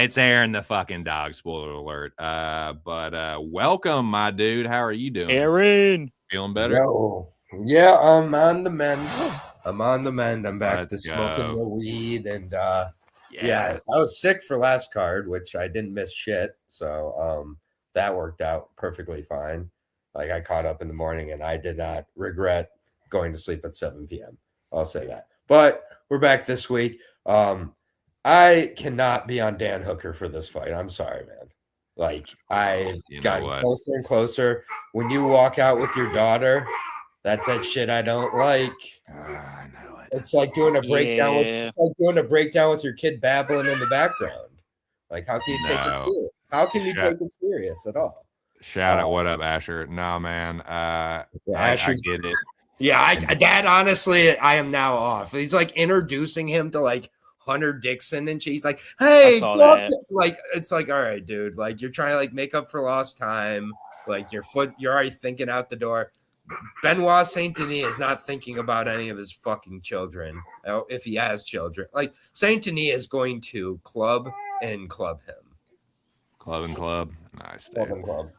It's Aaron the fucking dog, spoiler alert. But welcome, my dude. How are you doing? Aaron. Feeling better? Yo. Yeah, I'm on the mend. I'm back to smoking the weed. And yeah, I was sick for last card, which I didn't miss shit. So that worked out perfectly fine. Like, I caught up in the morning, and I did not regret going to sleep at 7 p.m. I'll say that. But we're back this week. I cannot be on Dan Hooker for this fight. I'm sorry, man. Like, I've gotten closer and closer. When you walk out with your daughter, that's that shit I don't like. I know it. It's like doing a breakdown. It's like doing a breakdown with your kid babbling in the background. Like, how can you take it serious? How can you take it serious at all? Shout out, what up, Asher? No, man. I get it. Yeah, that honestly, I am now off. He's like introducing him to like Hunter Dixon, and she's like, "Hey, like it's like, all right, dude, like you're trying to like make up for lost time. Like you're already thinking out the door." Benoit Saint Denis is not thinking about any of his fucking children, if he has children. Like Saint Denis is going to club him. Club. Nice. Club and club.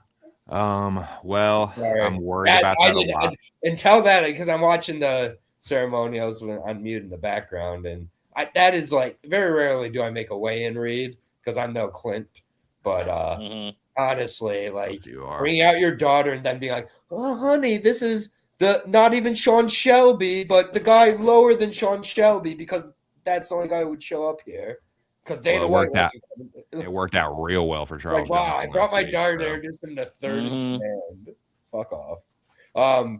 Well, right. I'm worried about that a lot. And tell that because I'm watching the ceremonials on mute in the background, and that is like very rarely do I make a weigh-in read because I'm no Clint, but honestly, like bringing out your daughter and then being like, "Oh, honey, this is not even Sean Shelby, but the guy lower than Sean Shelby because that's the only guy who would show up here." Because Dana White it worked out real well for Charles. Like, wow, I brought my daughter there just in the third man. Fuck off.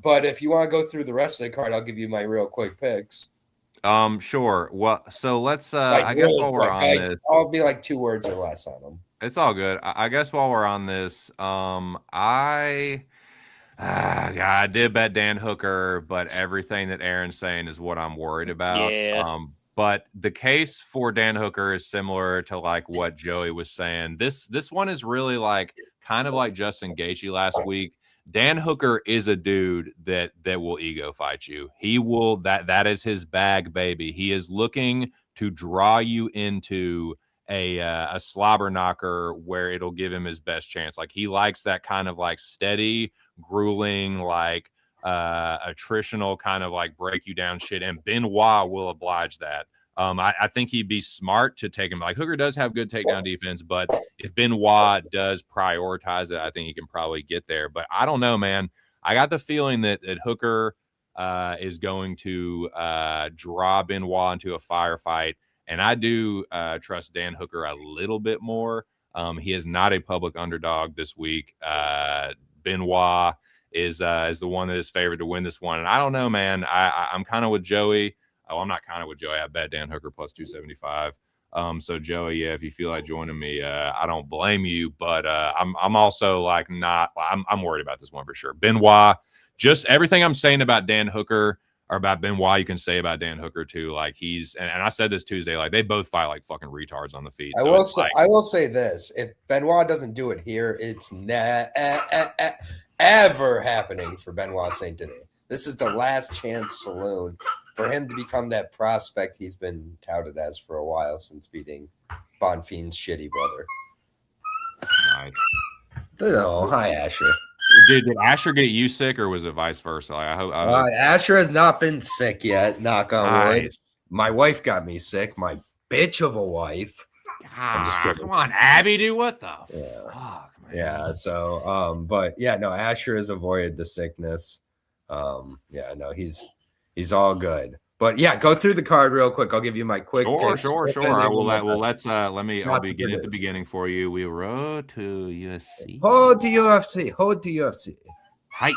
But if you want to go through the rest of the card, I'll give you my real quick picks. Sure. Well, so let's I guess while we're on this, I'll be like 2 words or less on them. It's all good. I guess while we're on this, I did bet Dan Hooker, but everything that Aaron's saying is what I'm worried about. Yeah. But the case for Dan Hooker is similar to like what Joey was saying. This one is really like kind of like Justin Gaethje last week. Dan Hooker is a dude that will ego fight you. He will that is his bag, baby. He is looking to draw you into a slobber knocker where it'll give him his best chance. Like he likes that kind of like steady, grueling, like attritional kind of like break you down shit. And Benoit will oblige that. I think he'd be smart to take him. Like Hooker does have good takedown defense, but if Benoit does prioritize it, I think he can probably get there. But I don't know, man. I got the feeling that Hooker is going to draw Benoit into a firefight. And I do trust Dan Hooker a little bit more. He is not a public underdog this week. Benoit is the one that is favored to win this one. And I don't know, man. I'm kind of with Joey. Oh, I'm not kind of with Joey. I bet Dan Hooker plus 275. So Joey, yeah, if you feel like joining me, I don't blame you. But I'm also like not. I'm worried about this one for sure. Benoit. Just everything I'm saying about Dan Hooker. Or about Benoit, you can say about Dan Hooker too. Like he's, and I said this Tuesday, like they both fight like fucking retards on the feet. So I will say this: if Benoit doesn't do it here, it's ever happening for Benoit Saint Denis. This is the last chance saloon for him to become that prospect he's been touted as for a while since beating Bonfim's shitty brother. Right. Oh, hi Asher. Did Asher get you sick, or was it vice versa? Like, I hope Asher has not been sick yet. Knock on wood. My wife got me sick. My bitch of a wife. I'm just kidding. Come on, Abby, dude. What the? Yeah. Fuck, man. Yeah. So, but yeah, no. Asher has avoided the sickness. Yeah, no. He's all good. But yeah, go through the card real quick. I'll give you my quick. Sure. I'll begin at the beginning for you. We road to UFC. Hold to UFC. Hi.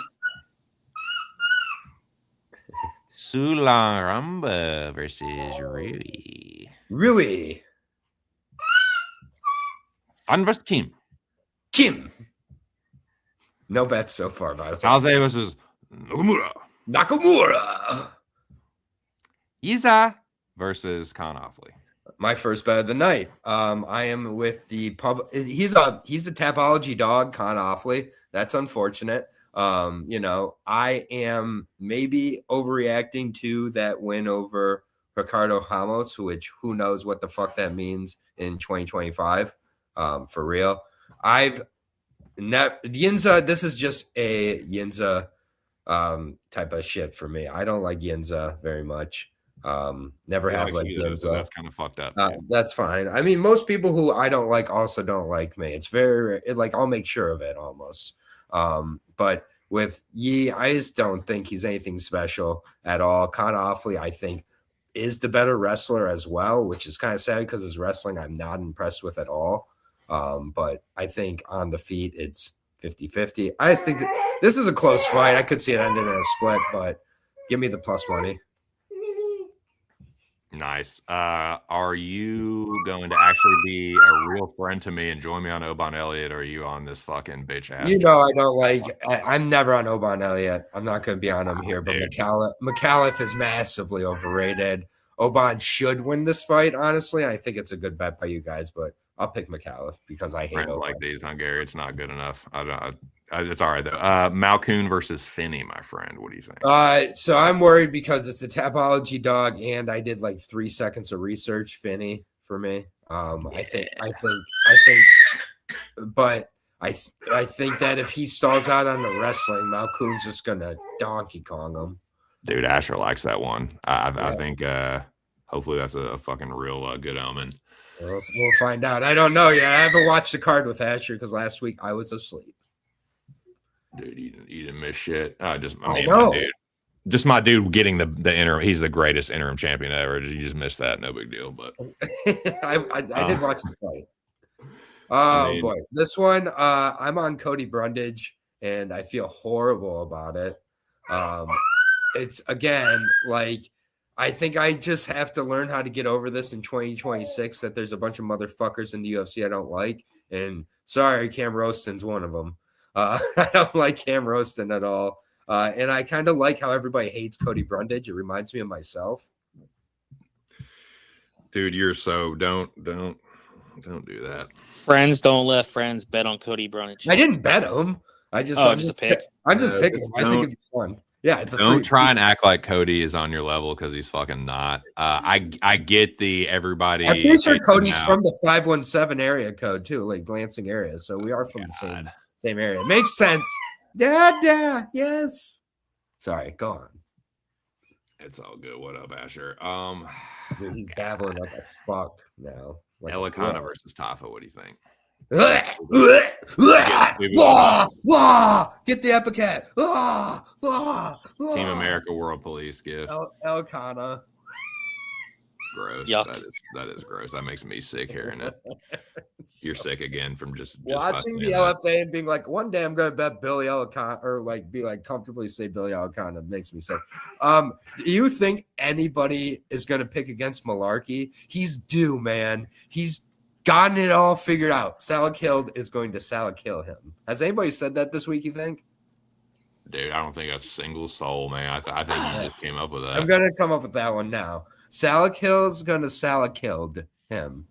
Sularamba versus Rui. Fun versus Kim. No bets so far, by the way. Salze versus Nakamura. Iza versus Con Offley. My first bet of the night. I am with the pub. He's a Tapology dog, Con Offley. That's unfortunate. I am maybe overreacting to that win over Ricardo Ramos, which who knows what the fuck that means in 2025. For real. Yinza, this is just a Yinza type of shit for me. I don't like Yinza very much. Never have like Yinza. So that's kind of fucked up. That's fine. I mean, most people who I don't like also don't like me. It's I'll make sure of it almost. But with Yi, I just don't think he's anything special at all. Con Offley, I think, is the better wrestler as well, which is kind of sad because his wrestling I'm not impressed with at all. But I think on the feet, it's 50-50. I just think that this is a close fight. I could see it ending in a split, but give me the plus money. Nice. Are you going to actually be a real friend to me and join me on Oban Elliott, or are you on this fucking bitch ass? You know I don't like – I'm never on Oban Elliott. I'm not going to be on him here, but McAuliffe is massively overrated. Oban should win this fight, honestly. I think it's a good bet by you guys, but I'll pick McAuliffe because I hate Oban. Like these, not Gary. It's not good enough. It's all right, though. Malkoon versus Finney, my friend. What do you think? So I'm worried because it's a Tapology dog, and I did like 3 seconds of research. Finney for me. I think, but I think that if he stalls out on the wrestling, Malkoon's just gonna Donkey Kong him. Dude, Asher likes that one. I think hopefully that's a fucking real good omen. We'll find out. I don't know yet. I haven't watched the card with Asher because last week I was asleep. Dude, you didn't miss shit. I know. My dude getting the interim. He's the greatest interim champion ever. You just missed that. No big deal. But I did watch the fight. Oh boy, this one. I'm on Cody Brundage, and I feel horrible about it. It's again like I think I just have to learn how to get over this in 2026. That there's a bunch of motherfuckers in the UFC I don't like, and sorry, Cam Roston's one of them. I don't like Cam Roston at all. And I kind of like how everybody hates Cody Brundage. It reminds me of myself. Dude, you're so don't do that. Friends don't let friends bet on Cody Brundage. I didn't bet him. I'm just picking him. I think it'd be fun. Yeah, it's a Don't try and act like Cody is on your level because he's fucking not. I get the everybody. I'm pretty sure Cody's from the 517 area code too, like Lansing area. So we are from the same area. It makes sense. Dad, yes. Sorry, go on. It's all good. What up, Asher? Dude, he's babbling like a fuck now. Like Elikana versus Tafa. What do you think? Get the Epicat. Team America World Police gift. Elikana. Gross. Yuck. That is gross. That makes me sick hearing it. You're sick again from just watching the LFA and being like, one day I'm gonna bet Billy Elikana, or like be like comfortably say Billy Elikana makes me sick. Do you think anybody is gonna pick against Malarkey? He's due, man. He's gotten it all figured out. Salakilled is going to Salakill him. Has anybody said that this week, you think? Dude, I don't think that's a single soul, man. I think you just came up with that. I'm gonna come up with that one now. Salakill's gonna Salakilled him.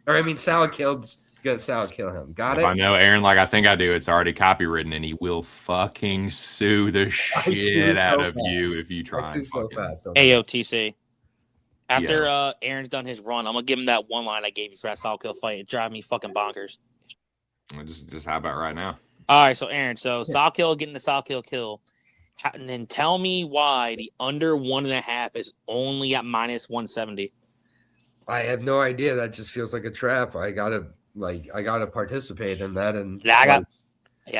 Or I mean Salakilled's gonna Salakill him. Got it? I know, Aaron, like I think I do. It's already copywritten and he will fucking sue the shit out of you if you try and so fast. AOTC. After Aaron's done his run, I'm gonna give him that one line I gave you for that Salkill fight. It drive me fucking bonkers. Just how about right now? All right, so Aaron, Salkill getting the Salkill kill, and then tell me why the under 1.5 is only at -170. I have no idea. That just feels like a trap. I gotta participate in that, and I gotta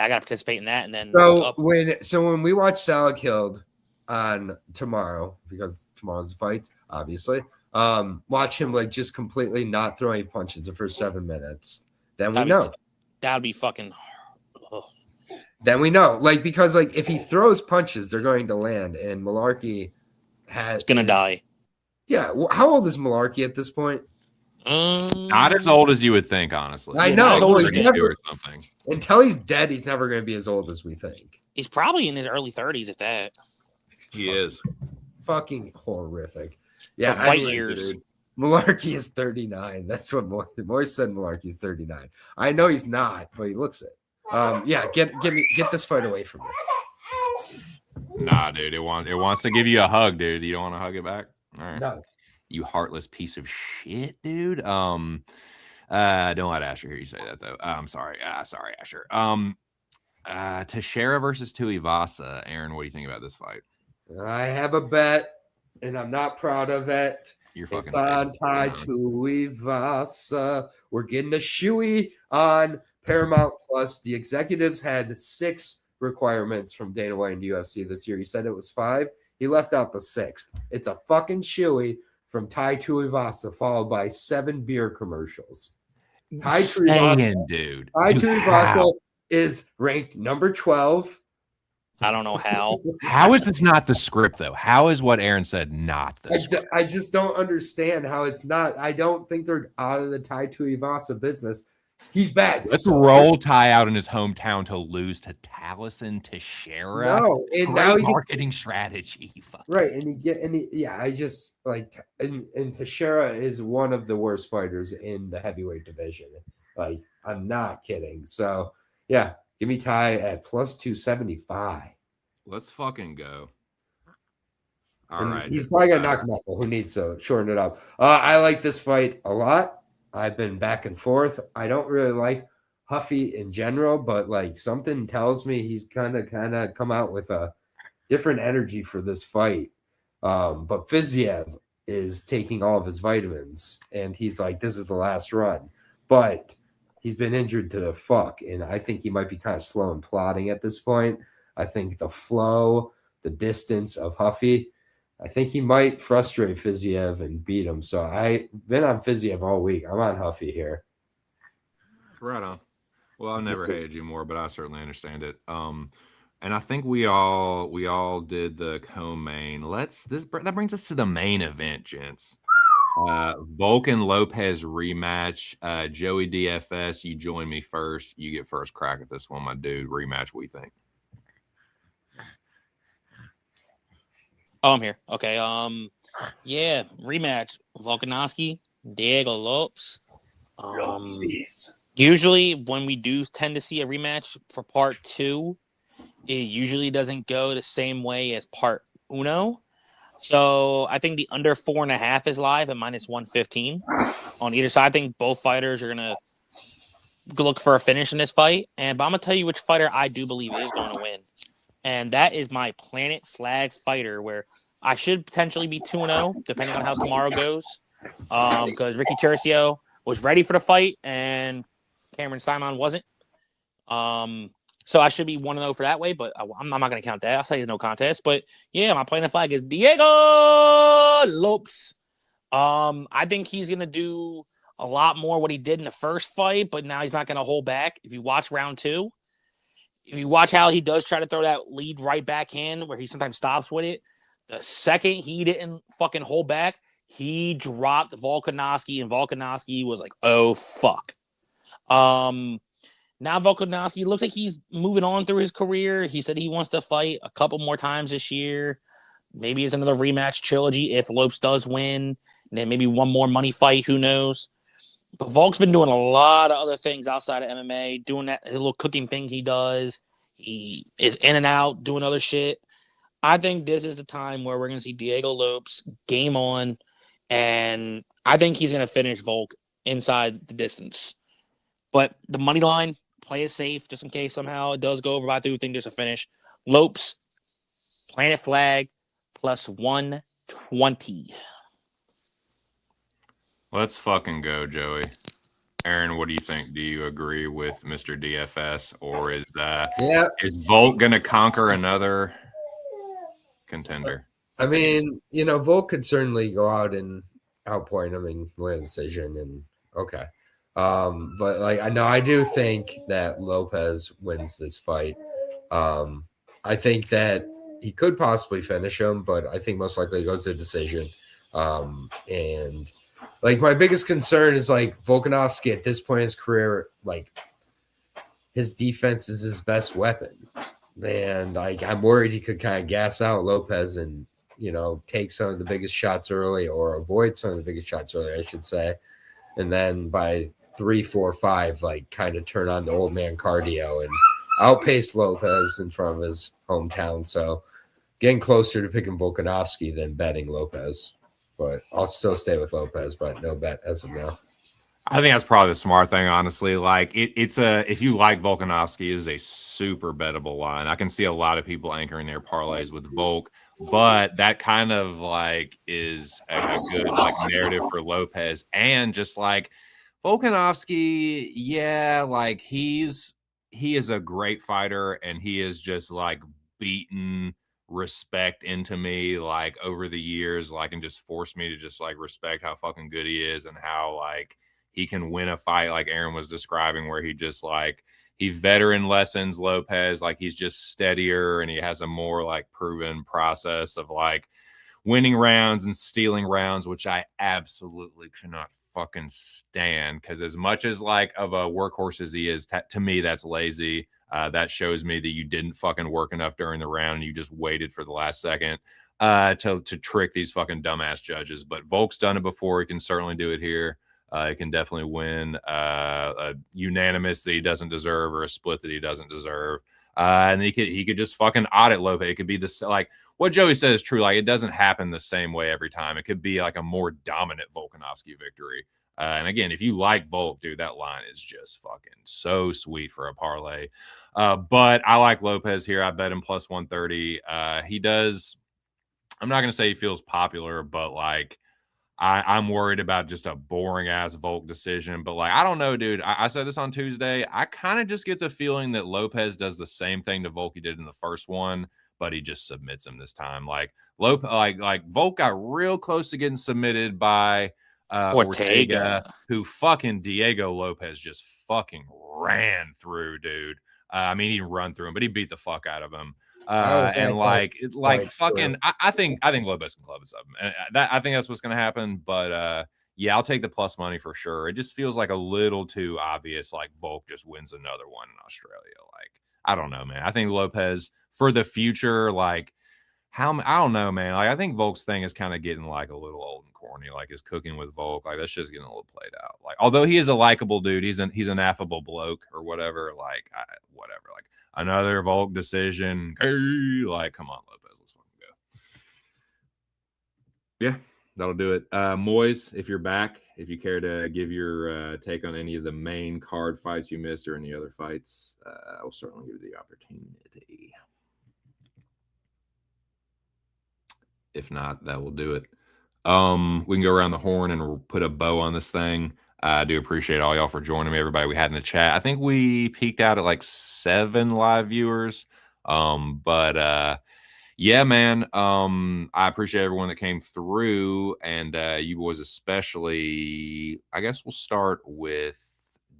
participate in that, and then when we watch Salakilled on tomorrow, because tomorrow's the fights, obviously. Watch him like just completely not throwing punches the first 7 minutes. Then we know. That'd be fucking. Ugh. Then we know, like, because like if he throws punches, they're going to land, and Malarkey is gonna die. Yeah, how old is Malarkey at this point? Not as old as you would think, honestly. I know. Or something. Until he's dead, he's never going to be as old as we think. He's probably in his early 30s, if that. He is. Fucking horrific. Yeah, fight years. Dude, Malarkey is 39. That's what Moiz said. Malarkey's 39. I know he's not, but he looks it. Yeah, get this fight away from me. Nah, dude, it wants to give you a hug, dude. You don't want to hug it back? All right. No. You heartless piece of shit, dude. Don't let Asher hear you say that though. I'm sorry. Sorry, Asher. Teixeira versus Tuivasa. Aaron, what do you think about this fight? I have a bet, and I'm not proud of it. It's on Tai Tuivasa. We're getting a shoey on Paramount Plus. The executives had 6 requirements from Dana White and UFC this year. He said it was 5. He left out the 6th. It's a fucking shoey from Tai Tuivasa, followed by 7 beer commercials. Tai Tuivasa is ranked number 12. I don't know how. How is this not the script, though? How is what Aaron said not the script? I just don't understand how it's not. I don't think they're out of the Tai Tuivasa business. He's bad. Let's roll Ty out in his hometown to lose to Taliesin Teixeira. No, and great now marketing strategy. Right, I just like, and Teixeira is one of the worst fighters in the heavyweight division. Like, I'm not kidding. So, yeah, give me Ty at +275. Let's fucking go. All right, he's probably gonna knock him out. Who needs to shorten it up? I like this fight a lot. I've been back and forth. I don't really like Huffy in general, but like something tells me he's kind of come out with a different energy for this fight. But Fiziev is taking all of his vitamins, and he's like, this is the last run. But he's been injured to the fuck, and I think he might be kind of slow and plodding at this point. I think the flow, the distance of Huffy, I think he might frustrate Fiziev and beat him. So I've been on Fiziev all week. I'm on Huffy here. Right on. Well, I've never hated you more, but I certainly understand it. And I think we all did the co-main. That brings us to the main event, gents. Vulcan Lopez rematch. Joey DFS, you join me first. You get first crack at this one, my dude. Rematch, what do you think? Oh, I'm here. Okay. Yeah, rematch. Volkanovski, Diego Lopes. Usually when we do tend to see a rematch for part 2, it usually doesn't go the same way as part uno. So I think the under 4.5 is live at -115 on either side. I think both fighters are gonna look for a finish in this fight. But I'm gonna tell you which fighter I do believe is going to win, and that is my Planet Flag fighter, where I should potentially be 2-0 depending on how tomorrow goes. Because Ricky Tercio was ready for the fight and Cameron Simon wasn't. So I should be 1-0 for that way, but I'm not going to count that. I'll say no contest. But yeah, my Planet Flag is Diego Lopes. I think he's going to do a lot more what he did in the first fight, but now he's not going to hold back. If you watch round 2, if you watch how he does try to throw that lead right backhand where he sometimes stops with it, the second he didn't fucking hold back, he dropped Volkanovski, and Volkanovski was like, oh, fuck. Now Volkanovski looks like he's moving on through his career. He said he wants to fight a couple more times this year. Maybe it's another rematch trilogy if Lopes does win. And then maybe one more money fight. Who knows? But Volk's been doing a lot of other things outside of MMA, doing that little cooking thing he does. He is in and out, doing other shit. I think this is the time where we're going to see Diego Lopes game on. And I think he's going to finish Volk inside the distance. But the money line, play it safe just in case somehow it does go over. But I do think there's a finish. Lopes, Planet Flag, +120. Let's fucking go, Joey. Aaron, what do you think? Do you agree with Mr. DFS, or is Volk going to conquer another contender? I mean, Volk could certainly go out and outpoint him and win a decision, and okay. But I do think that Lopez wins this fight. I think that he could possibly finish him, but I think most likely it goes to decision. And my biggest concern is Volkanovski at this point in his career, his defense is his best weapon. And I'm worried he could kind of gas out Lopez and, take some of the biggest shots early, or avoid some of the biggest shots early, I should say. And then by 3, 4, 5, kind of turn on the old man cardio and outpace Lopez in front of his hometown. So getting closer to picking Volkanovski than betting Lopez. But I'll still stay with Lopez, but no bet as of now. I think that's probably the smart thing, honestly. If you like Volkanovski, it is a super bettable line. I can see a lot of people anchoring their parlays with Volk, but that kind of is a good narrative for Lopez. And just Volkanovski, yeah, he is a great fighter, and he is just beaten respect into me over the years, and just forced me to just respect how fucking good he is and how he can win a fight like Aaron was describing, where he just he veteran lessons Lopez, he's just steadier and he has a more proven process of winning rounds and stealing rounds, which I absolutely cannot fucking stand, because as much as of a workhorse as he is, to me that's lazy. That shows me that you didn't fucking work enough during the round and you just waited for the last second to trick these fucking dumbass judges. But Volk's done it before. He can certainly do it here. He can definitely win a unanimous that he doesn't deserve, or a split that he doesn't deserve. And he could just fucking audit Lopez. It could be this what Joey said is true. It doesn't happen the same way every time. It could be a more dominant Volkanovski victory. And again, if you like Volk, dude, that line is just fucking so sweet for a parlay. But I like Lopez here. I bet him +130. He does. I'm not going to say he feels popular, but I'm worried about just a boring ass Volk decision. But I don't know, dude. I said this on Tuesday. I kind of just get the feeling that Lopez does the same thing to Volk he did in the first one, but he just submits him this time. Volk got real close to getting submitted by Ortega, who fucking Diego Lopez just fucking ran through, dude. I mean, he didn't run through him, but he beat the fuck out of him. And fucking, I think Lopez can club us up, and I think that's what's gonna happen. But yeah, I'll take the plus money for sure. It just feels a little too obvious. Volk just wins another one in Australia. I don't know, man. I think Lopez for the future, I don't know, man. I think Volk's thing is kind of getting a little old and corny. His cooking with Volk, that's just getting a little played out. Although he is a likable dude, he's an affable bloke or whatever. Whatever. Another Volk decision. Like, come on, Lopez. Let's fucking go. Yeah, that'll do it. Moiz, if you're back, if you care to give your take on any of the main card fights you missed or any other fights, I will certainly give you the opportunity. If not, that will do it. We can go around the horn and we'll put a bow on this thing. I do appreciate all y'all for joining me, everybody we had in the chat. I think we peaked out at like 7 live viewers. Yeah, man. I appreciate everyone that came through, and you boys especially. I guess we'll start with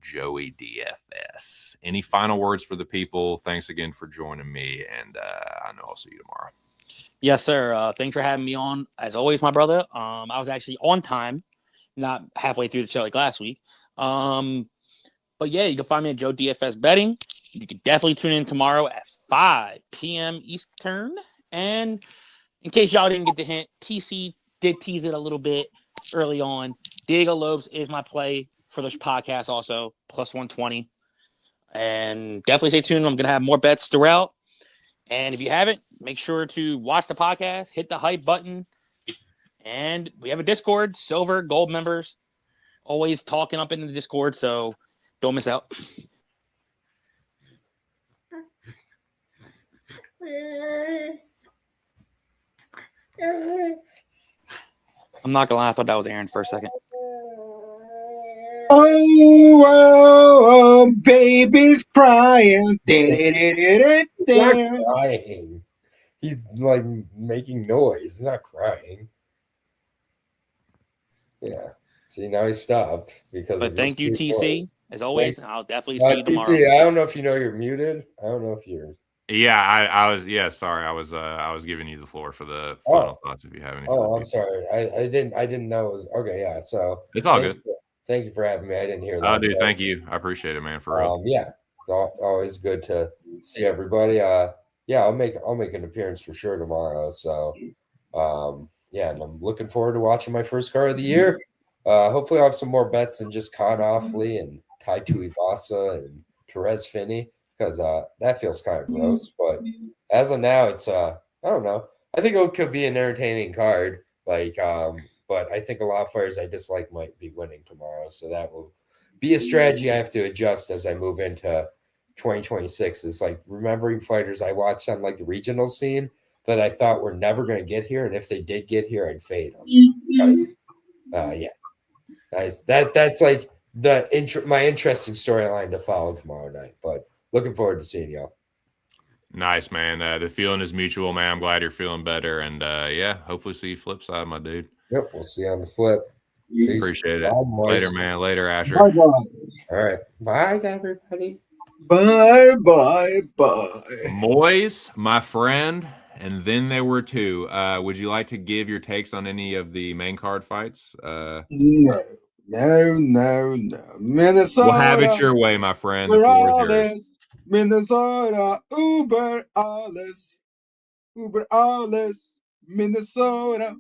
Joey DFS. Any final words for the people? Thanks again for joining me, and I know I'll see you tomorrow. Yes, sir. Thanks for having me on. As always, my brother. I was actually on time, not halfway through the show like last week. But yeah, you can find me at Joe DFS Betting. You can definitely tune in tomorrow at 5 p.m. Eastern. And in case y'all didn't get the hint, TC did tease it a little bit early on. Diego Lopes is my play for this podcast also, plus 120. And definitely stay tuned. I'm going to have more bets throughout. And if you haven't, make sure to watch the podcast, hit the hype button. And we have a Discord, silver, gold members, always talking up in the Discord. So don't miss out. I'm not gonna lie, I thought that was Aaron for a second. Oh, baby's crying. He's not crying. He's like making noise. He's not crying. Yeah. See, now he stopped because. But thank you, TC. Voice. As always, Thanks. I'll definitely see you tomorrow. TC, I don't know if you know you're muted. I don't know if you're. Yeah, I was. Yeah, sorry, I was giving you the floor for the final thoughts. If you have any. I'm sorry. I didn't know it was okay. Yeah, so it's all good. Thank you for having me. I didn't hear that. Oh, dude, thank you. I appreciate it, man. For real. Yeah, it's always good to see everybody. Yeah, I'll make an appearance for sure tomorrow. So, yeah, and I'm looking forward to watching my first card of the year. Hopefully, I'll have some more bets than just Con Offley and Tai Tuivasa and Therese Finney, because that feels kind of gross. But as of now, it's I don't know. I think it could be an entertaining card. Like, but I think a lot of fighters I dislike might be winning tomorrow. So that will be a strategy I have to adjust as I move into 2026. Is like remembering fighters I watched on like the regional scene that I thought were never going to get here, and if they did get here, I'd fade them. Yeah, nice. That's like my interesting storyline to follow tomorrow night. But looking forward to seeing y'all. Nice, man. The feeling is mutual, man. I'm glad you're feeling better, and yeah, hopefully see you flip side, my dude. Yep, we'll see you on the flip. Peace. Appreciate it. Later, man. Later, Asher. Bye-bye. All right. Bye, everybody. Bye. Moiz, my friend, and then there were two. Would you like to give your takes on any of the main card fights? No. Minnesota. We'll have it your way, my friend. The floor is yours. Minnesota. Uber alles. Minnesota.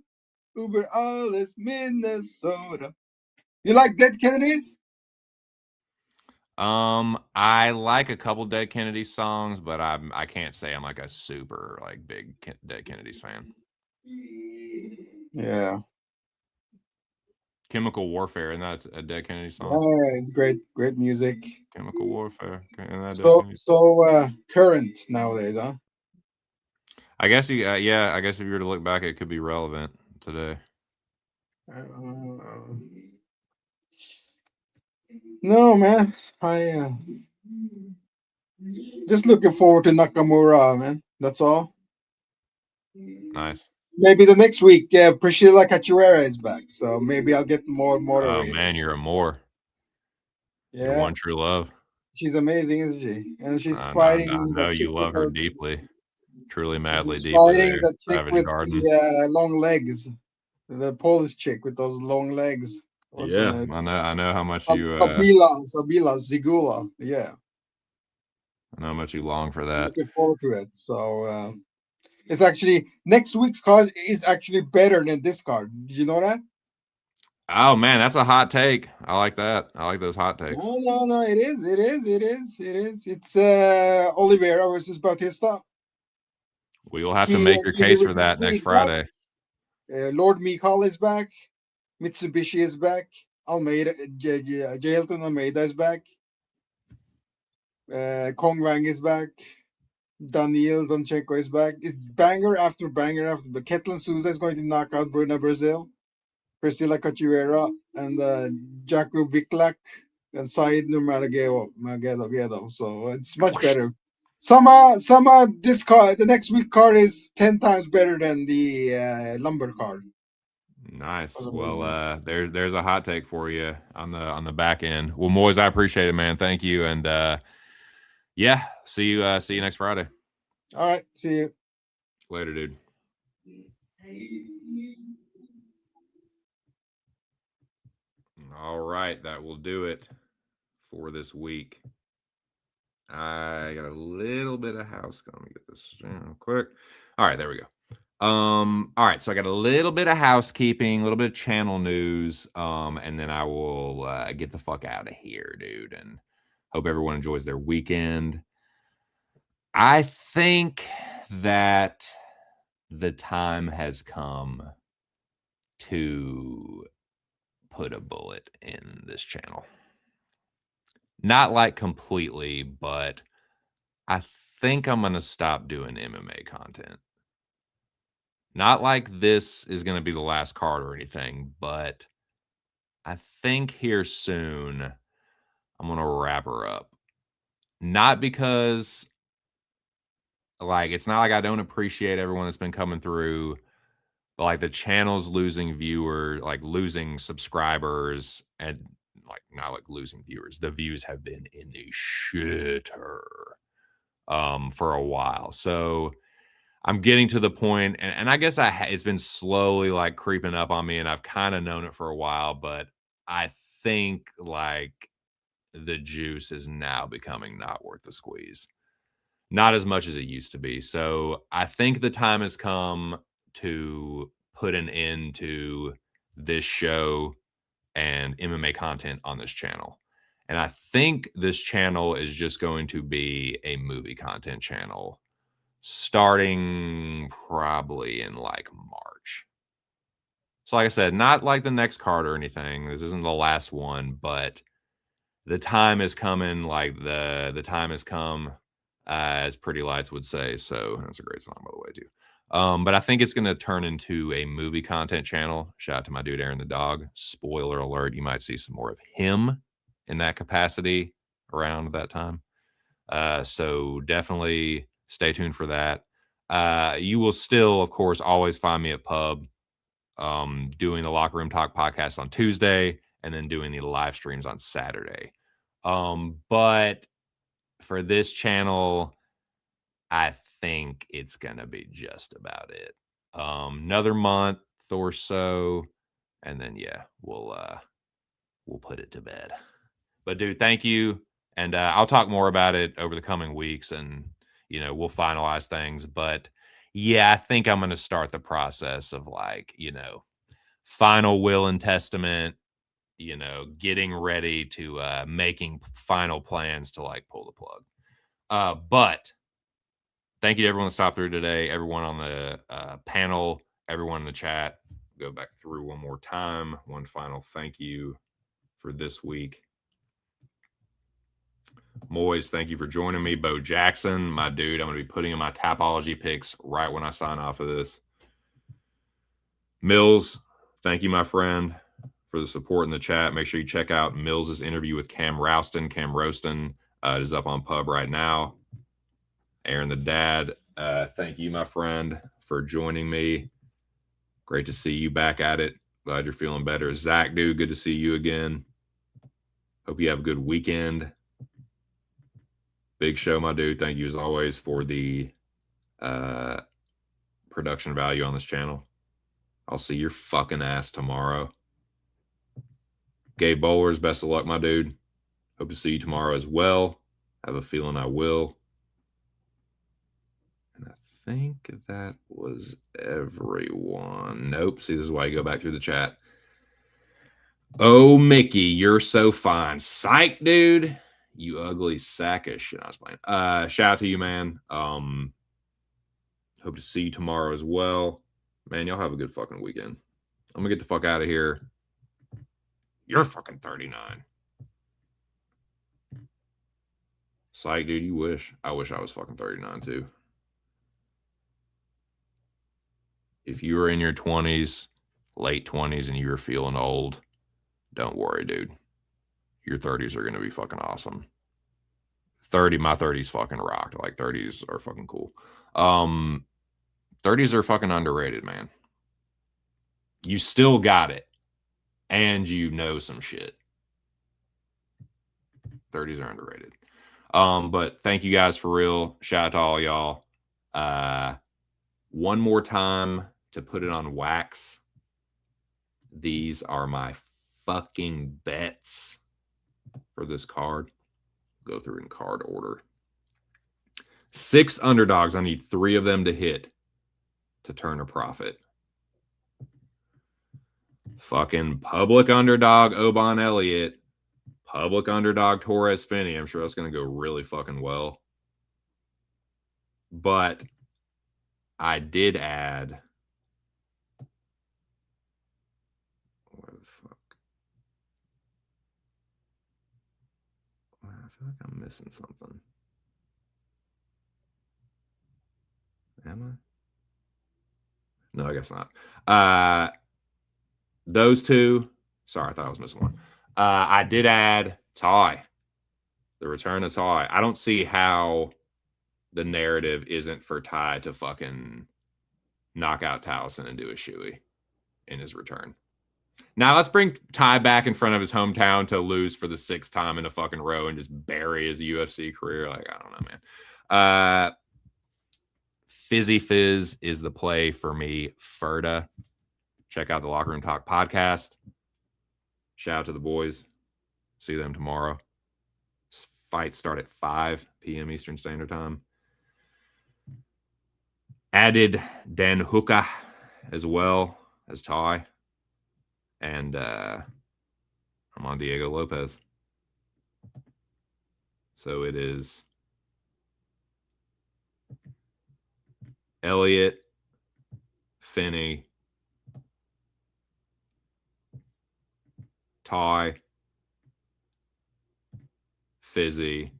Uber alles, Minnesota. You like Dead Kennedys? I like a couple Dead Kennedys songs, but I can't say I'm like a super like big Dead Kennedys fan. Yeah. Chemical Warfare, isn't that a Dead Kennedy song? Yeah, it's great music. Chemical Warfare. So current nowadays, huh? I guess I guess if you were to look back, it could be relevant today. No, man. I just looking forward to Nakamura, man. That's all. Nice. Maybe the next week, Priscilla Cachoeira is back, so maybe I'll get more motivated. Oh man, you're a more. Yeah. You're one true love. She's amazing, isn't she? And she's fighting. I know you love her deeply, truly, madly, deeply. Fighting the chick with the long legs, the Polish chick with those long legs. Yeah, I know how much you. Sabila Zigula. Yeah. I know how much you long for that. Looking forward to it. So it's actually next week's card is actually better than this card. Did you know that? Oh man, that's a hot take. I like that. I like those hot takes. No. It is. It's Oliveira versus Bautista. We will have to make your case for that next Friday. Lord Michal is back. Mitsubishi is back. Almeida, Jailton Almeida is back. Kong Wang is back. Daniil Donchenko is back. It's banger after banger after. But Ketlin Souza is going to knock out Bruna Brazil, Priscilla Cachoeira, and Jaco Viklak and Said Nurmagomedov. So it's much better. This card, the next week card is 10 times better than the Lumber card. Nice. Well, there's a hot take for you on the back end. Well, Moiz, I appreciate it, man. Thank you, and yeah, see you next Friday. All right, see you later, dude. All right, that will do it for this week. I got a little bit of house. Let me get this down quick. All right, there we go. All right, so I got a little bit of housekeeping, a little bit of channel news, and then I will get the fuck out of here, dude, and hope everyone enjoys their weekend. I think that the time has come to put a bullet in this channel. Not like completely, but I think I'm going to stop doing MMA content. Not like this is going to be the last card or anything, but I think here soon I'm going to wrap her up. Not because, like, it's not like I don't appreciate everyone that's been coming through, but like the channel's losing viewers, like losing subscribers, and like not like losing viewers. The views have been in the shitter for a while. So I'm getting to the point, and I guess it's been slowly like creeping up on me, and I've kind of known it for a while, but I think like the juice is now becoming not worth the squeeze. Not as much as it used to be. So I think the time has come to put an end to this show and MMA content on this channel. And I think this channel is just going to be a movie content channel starting probably in like March. So like I said, not like the next card or anything. This isn't the last one, but the time is coming. Like the time has come, as Pretty Lights would say. So that's a great song, by the way, too. But I think it's going to turn into a movie content channel. Shout out to my dude, Aaron the dog. Spoiler alert, you might see some more of him in that capacity around that time. So definitely stay tuned for that. You will still, of course, always find me at Pub, doing the Locker Room Talk podcast on Tuesday and then doing the live streams on Saturday. But for this channel, I think it's going to be just about it. Another month or so, and then, yeah, we'll put it to bed. But, dude, thank you. And I'll talk more about it over the coming weeks, and, you know, we'll finalize things. But, yeah, I think I'm going to start the process of, like, you know, final will and testament, you know, getting ready to making final plans to, like, pull the plug. But thank you to everyone that stopped through today, everyone on the panel, everyone in the chat. Go back through one more time. One final thank you for this week. Moiz, thank you for joining me. Bo Jackson, my dude, I'm going to be putting in my Tapology picks right when I sign off of this. Mills, thank you, my friend, for the support in the chat. Make sure you check out Mills's interview with Cam Rouston. It is up on Pub right now. Aaron the dad, thank you, my friend, for joining me. Great to see you back at it. Glad you're feeling better. Zach, dude, good to see you again. Hope you have a good weekend. Big show, my dude. Thank you as always for the production value on this channel. I'll see your fucking ass tomorrow. Gabe Bowlers, best of luck, my dude. Hope to see you tomorrow as well. Have a feeling I will. And I think that was everyone. Nope. See, this is why you go back through the chat. Oh, Mickey, you're so fine. Psych, dude. You ugly sack of shit. I was playing. Shout out to you, man. Hope to see you tomorrow as well. Man, y'all have a good fucking weekend. I'm gonna get the fuck out of here. You're fucking 39. Psych, dude, you wish. I wish I was fucking 39 too. If you were in your 20s, late 20s, and you were feeling old, don't worry, dude. Your 30s are going to be fucking awesome. My 30s fucking rocked. Like, 30s are fucking cool. 30s are fucking underrated, man. You still got it. And you know some shit. 30s are underrated. But thank you guys for real. Shout out to all y'all. One more time to put it on wax. These are my fucking bets for this card. Go through in card order. 6 underdogs. I need 3 of them to hit to turn a profit. Fucking public underdog Oban Elliott. Public underdog Torres Finney. I'm sure that's going to go really fucking well. But I did add... What the fuck? I feel like I'm missing something. Am I? No, I guess not. Those 2. Sorry, I thought I was missing one. I did add Ty. The return of Ty. I don't see how the narrative isn't for Ty to fucking knock out Towson and do a shoey in his return. Now let's bring Ty back in front of his hometown to lose for the 6th time in a fucking row and just bury his UFC career. Like, I don't know, man. Fizzy Fizz is the play for me. Ferda. Check out the Locker Room Talk podcast. Shout out to the boys. See them tomorrow. Fights start at 5 p.m. Eastern Standard Time. Added Dan Hooker as well as Ty. And I'm on Diego Lopez. So it is Elliott, Finney, Ty, Fizzy,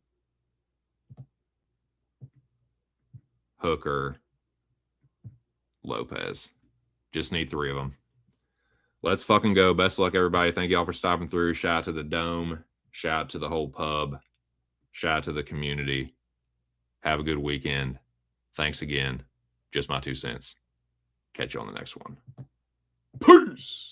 Hooker, Lopez. Just need 3 of them. Let's fucking go. Best of luck, everybody. Thank y'all for stopping through. Shout out to the Dome. Shout out to the whole pub. Shout out to the community. Have a good weekend. Thanks again. Just my 2 cents. Catch you on the next one. Peace.